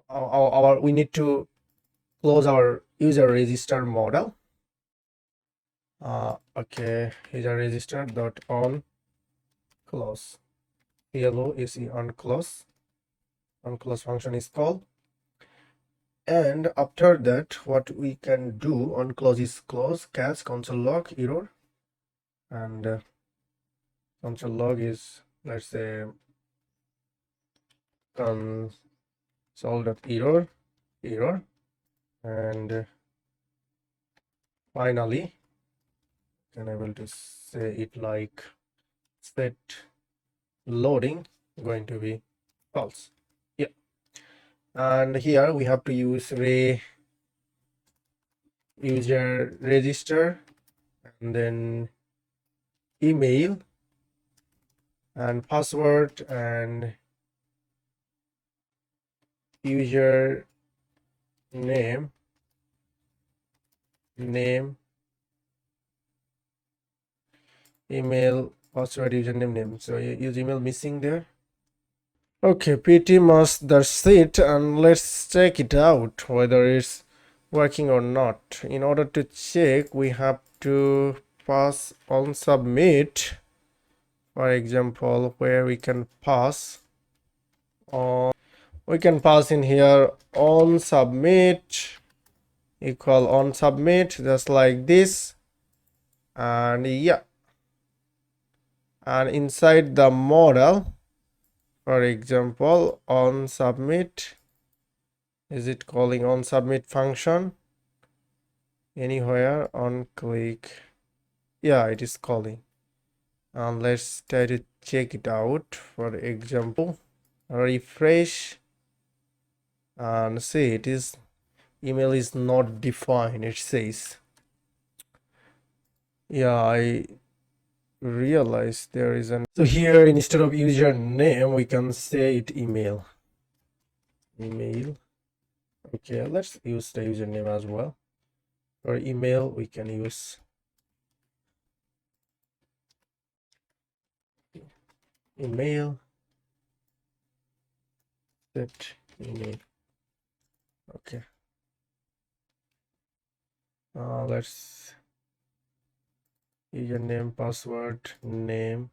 we need to close our user register model. Okay, user register dot on close, close on close function is called. And after that, what we can do on close is close catch console log error, and console log is, let's say, console.error error, and finally can able to say it like set loading going to be false. Yeah, and here we have to use user register, and then email and password and user name email password username name. So you use email missing there. Okay, pretty much that's it, and let's check it out whether it's working or not. In order to check, we have to pass on submit, for example, where we can pass on, we can pass in here on submit equal on submit, just like this. And yeah, and inside the model, for example, on submit, is it calling on submit function anywhere on click? Yeah, it is calling. And let's try to check it out. For example, refresh, and see, it is email is not defined, it says. Yeah, I realized there is an, so here instead of username we can say it email. Okay, let's use the username as well. For email we can use email, set email. Okay, let's username, password, name,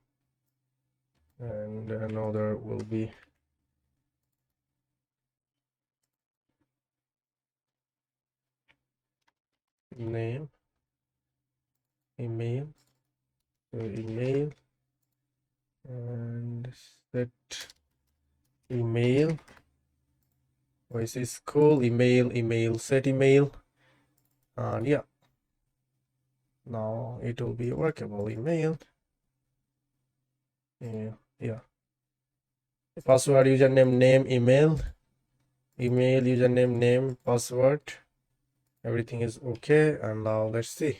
and another will be name, email, so email, and set email. Voice is cool, email, set email, and yeah, now it will be workable. Email, yeah, password, username, name, email, username, name, password, everything is okay. And now let's see,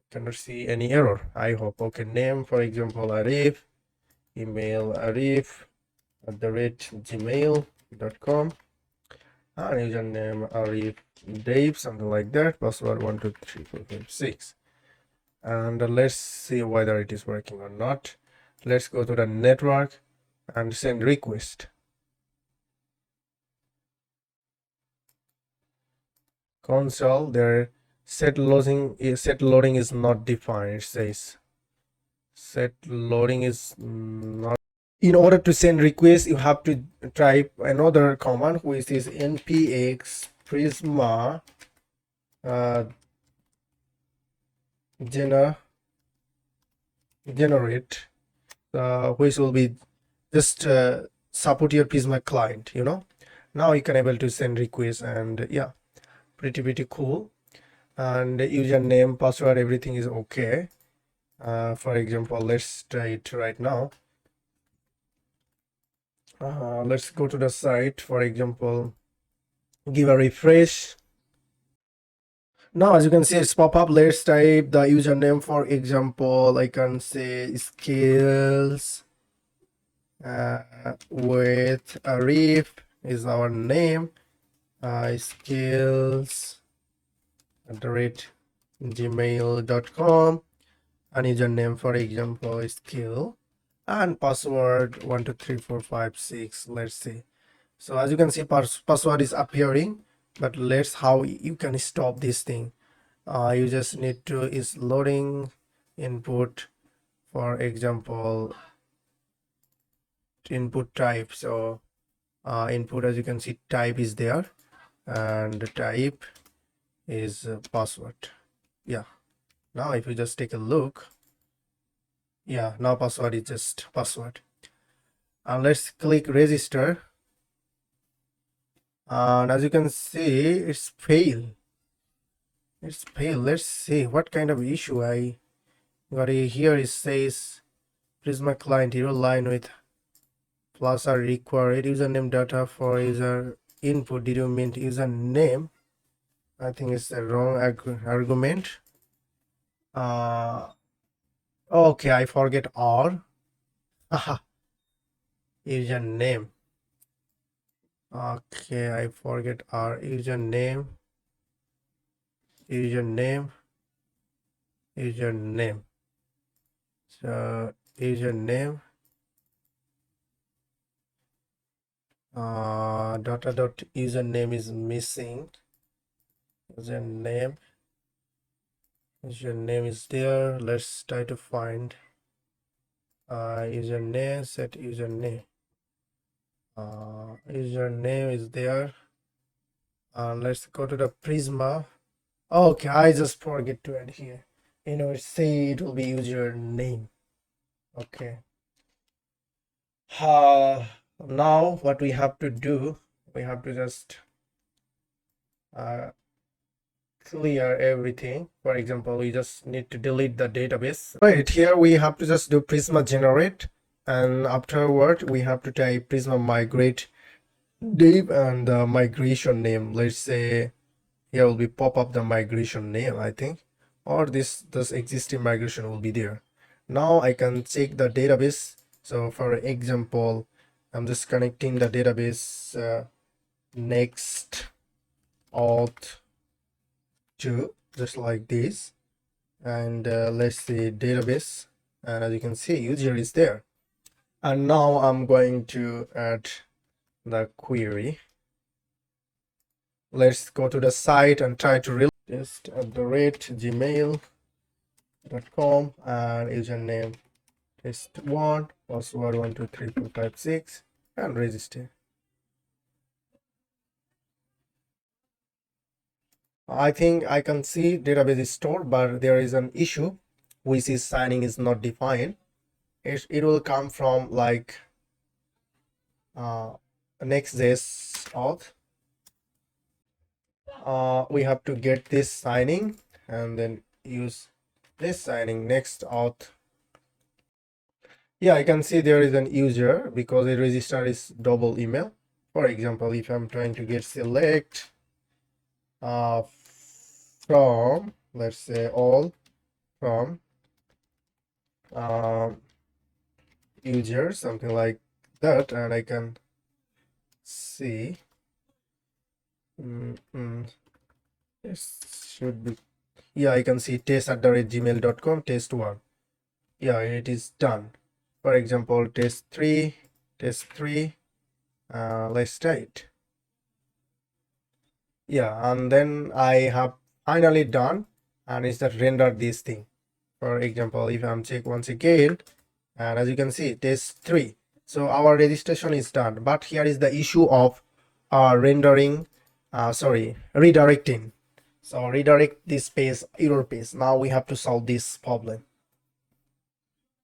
cannot see any error, I hope. Okay, name, for example, Arif, email arif@gmail.com, and username Arif Dave, something like that, password 123456. And let's see whether it is working or not. Let's go to the network and send request. console there, set loading is not defined. It says set loading is not. In order to send request, you have to type another command, which is npx prisma uh, generate, which will be just support your prisma client. Now you can able to send requests, and yeah, pretty cool. And username, password, everything is okay. For example, let's try it right now. Let's go to the site. For example, give a refresh. Now as you can see, it's pop up. Let's type the username. For example, I can say skills with Arif is our name. skills@gmail.com, and username, for example, is skill, and password 123456. Let's see. So as you can see, password is appearing, but let's how you can stop this thing. You just need to is loading input, for example, input type. So input, as you can see, type is there, and the type is password. Yeah, now if you just take a look, yeah, now password is just password. And let's click register, and as you can see, it's fail. Let's see what kind of issue I got here. It says prisma client error line with plus are required username data for user input. Did you mean username? I think it's the wrong argument. Okay, I forget R. Aha, username. Okay, I forget R. Username. So username. Dot username is missing. Username is there. Let's try to find username. Set username. Username is there. Let's go to the prisma. Okay, I just forget to add here. Say it will be username. Okay. Now what we have to do, we have to just clear everything. For example, we just need to delete the database. Right here we have to just do prisma generate, and afterward we have to type prisma migrate div and the migration name. Let's say here will be pop up the migration name, I think, or this existing migration will be there. Now I can check the database. So for example, I'm just connecting the database next-auth to, just like this, and let's see database, and as you can see, user is there. And now I'm going to add the query. Let's go to the site and try to test@gmail.com, and username test1, password 123456, and register. I think I can see database is stored, but there is an issue, which is signing is not defined. It will come from like next.js auth. We have to get this signing and then use this signing next-auth. Yeah, I can see there is an user because the register is double email. For example, if I'm trying to get select from, let's say, all from user, something like that, and I can see this should be, yeah, I can see test@gmail.com test1. Yeah, it is done. For example, test3. Let's try it. Yeah, and then I have finally done, and it's that render this thing. For example, if I'm check once again, and as you can see, test 3. So our registration is done, but here is the issue of rendering, redirecting. So redirect this page, error page. Now we have to solve this problem.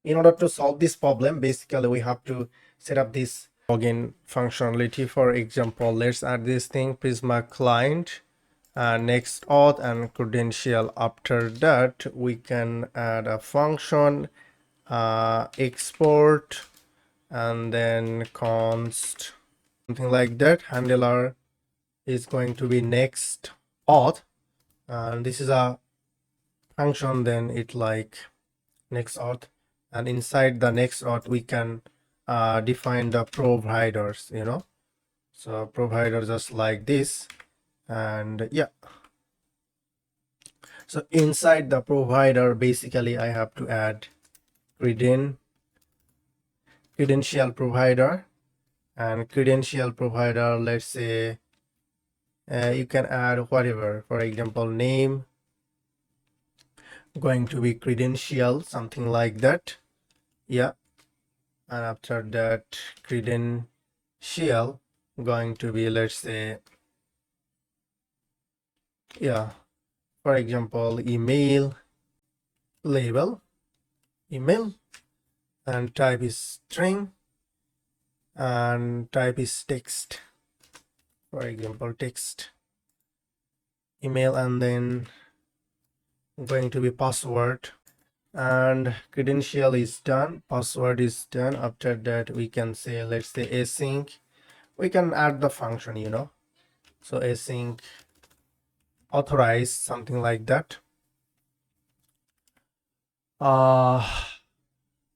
In order to solve this problem, basically we have to set up this login functionality. For example, let's add this thing, prisma client, next-auth and credential. After that, we can add a function, export, and then const, something like that. Handler is going to be next-auth, and this is a function, then it like next-auth, and inside the next-auth we can define the providers, so provider just like this. And yeah, so inside the provider, basically I have to add credential provider, and credential provider, let's say you can add whatever. For example, name going to be credential, something like that. Yeah, and after that, credential going to be, let's say, yeah, for example, email, label, email, and type is string, and type is text, for example, text, email, and then going to be password, and credential is done, password is done. After that, we can say, let's say async, we can add the function, so async authorize, something like that. I'm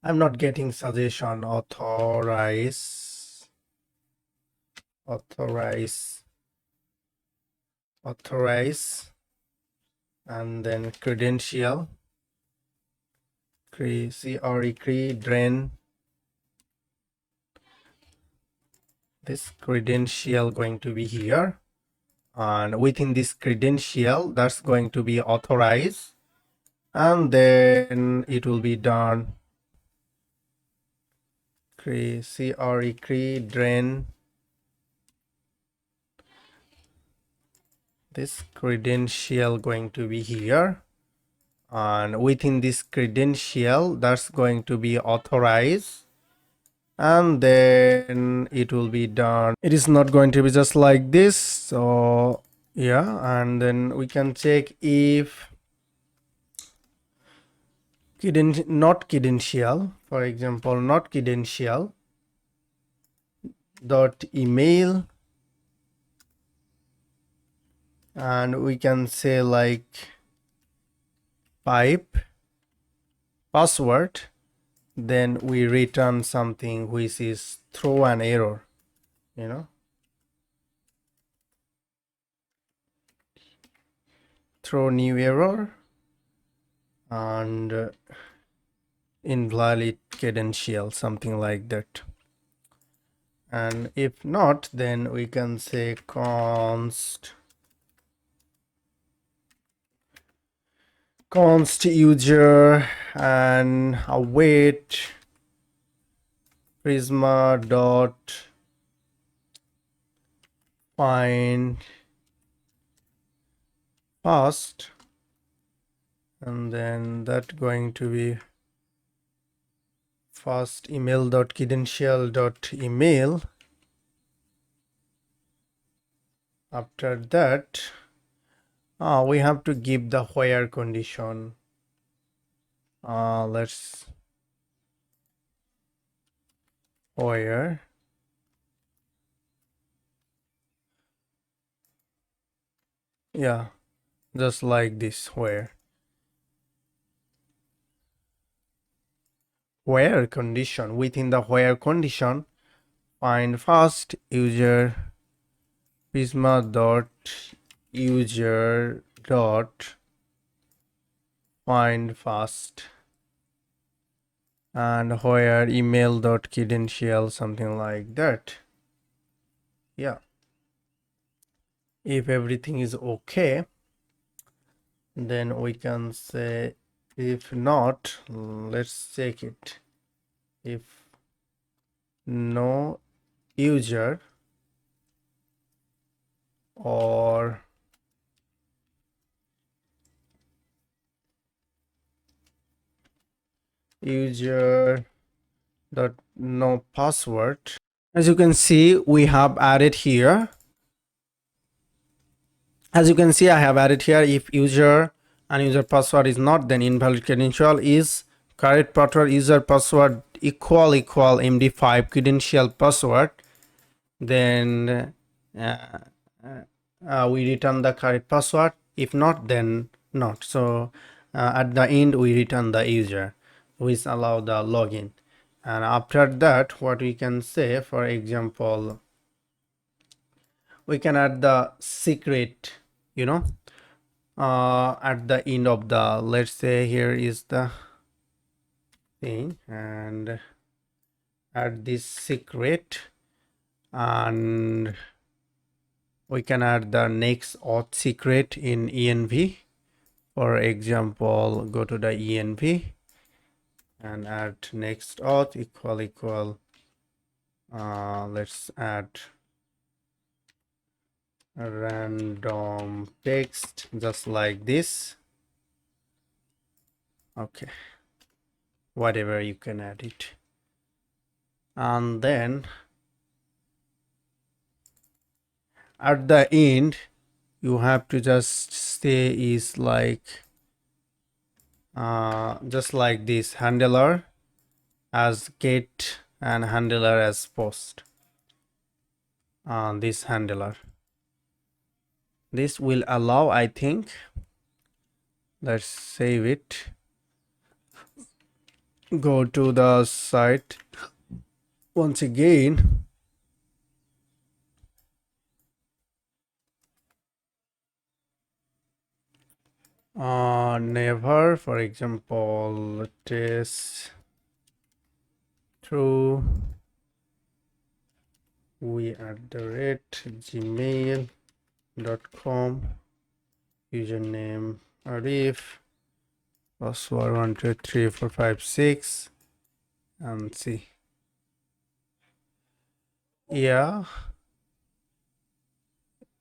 not getting suggestion. Authorize, and then credential, drain, this credential going to be here, and within this credential, that's going to be authorized, and then it will be done. Drain, this credential going to be here, and within this credential, that's going to be authorized, and then it will be done. It is not going to be just like this. So yeah, and then we can check if not credential, for example, not credential dot email, and we can say like pipe password, then we return something which is throw an error, throw new error, and invalid credential, something like that. And if not, then we can say const user and await prisma dot find fast, and then that going to be fast email dot credential dot email. After that, we have to give the where condition. Let's where, yeah, just like this, where condition. Within the where condition, find fast user prisma dot user dot find fast, and where email dot credential, something like that. Yeah, If everything is okay, then we can say, if not, let's check it. If no user or user dot no password, as you can see, we have added here. As you can see, I have added here, if user and user password is not, then invalid credential is correct password, user password equal MD5 credential password, then we return the correct password. If not, then not. So at the end, we return the user, which allow the login. And after that, what we can say, for example, we can add the secret, at the end of the, let's say here is the thing, and add this secret, and we can add the next-auth secret in env. For example, go to the env and add next-auth equal let's add a random text just like this. Okay, whatever, you can add it. And then at the end, you have to just say is like just like this, handler as get and handler as post. This handler, this will allow, I think. Let's save it, go to the site once again. Never, for example, test through we@gmail.com, username Arif, password 123456, and see. Yeah,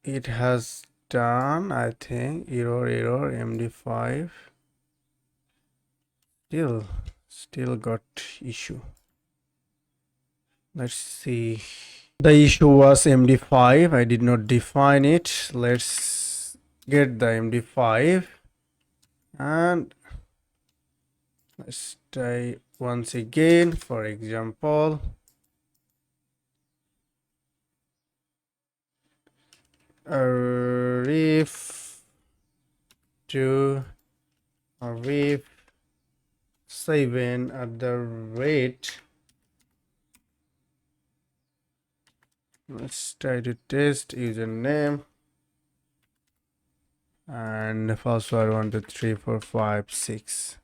it has done, I think. Error MD5, still got issue. Let's see. The issue was MD5. I did not define it. Let's get the MD5 and let's try once again. For example, Arif to Arif 7 at the rate. Let's try to test username and password 123456.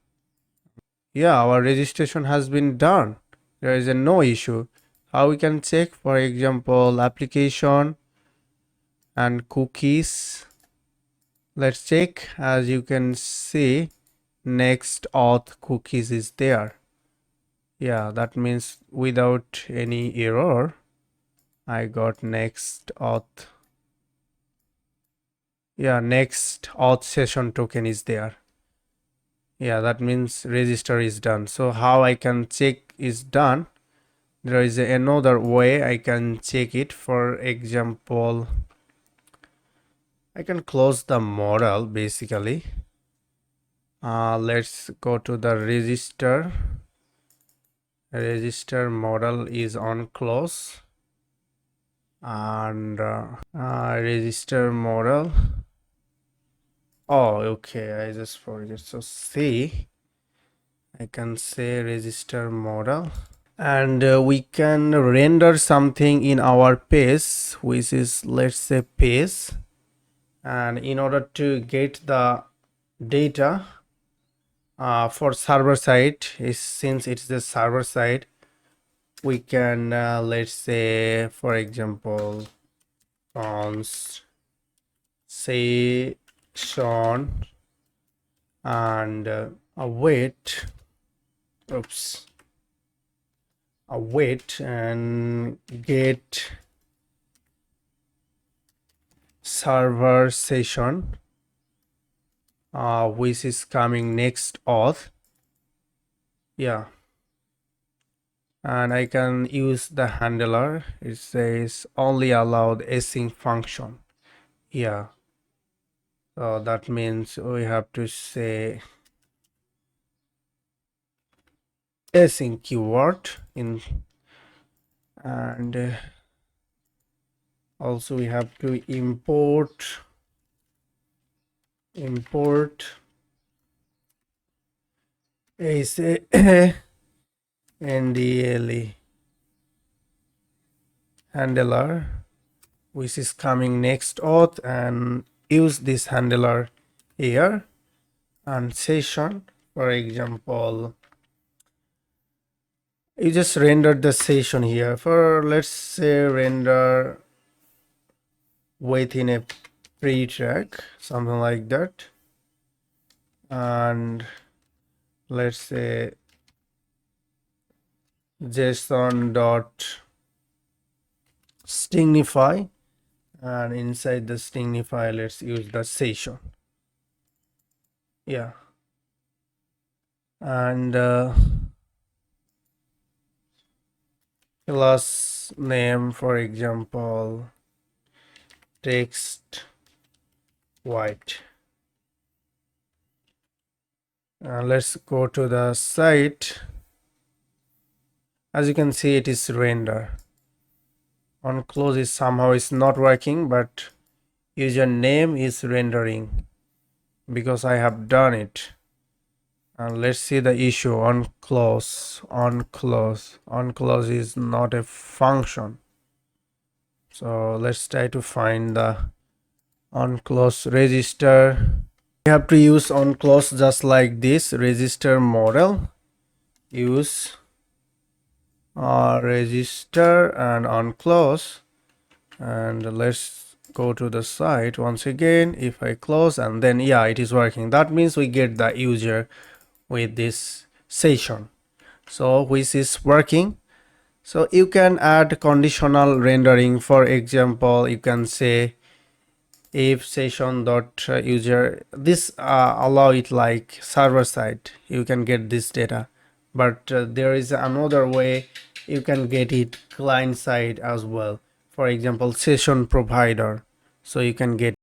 Yeah, our registration has been done. There is no issue. How we can check? For example, application and cookies. Let's check. As you can see, next-auth cookies is there. Yeah, that means without any error, I got next-auth. Yeah, next-auth session token is there. Yeah, that means register is done. So how I can check is done? There is another way I can check it. For example, I can close the model basically. Let's go to the register. Register model is on close, and register model. Oh, okay, I just forget. So see, I can say register model, and we can render something in our page, which is, let's say, page. And in order to get the data for server side, since it's the server side, we can let's say, for example, const session and await and get server session which is coming next auth. Yeah, and I can use the handler. It says only allowed async function. Yeah, so that means we have to say async keyword in, and also we have to import a ndle handler which is coming next auth, and use this handler here. And session, for example, you just rendered the session here for, let's say, render within a pre-track, something like that. And let's say json dot stingify, and inside the stingify let's use the session. Yeah, and class name, for example, text white. Let's go to the site. As you can see, it is render. On close is somehow is not working, but username is rendering because I have done it. And let's see the issue on close. On close is not a function. So let's try to find the on close register. We have to use on close just like this register model. Use register and on close, and let's go to the site once again. If I close, and then yeah, it is working. That means we get the user with this session, so which is working. So you can add conditional rendering. For example, you can say if session dot user, this allow it like server side, you can get this data, but there is another way you can get it client side as well. For example, session provider, so you can get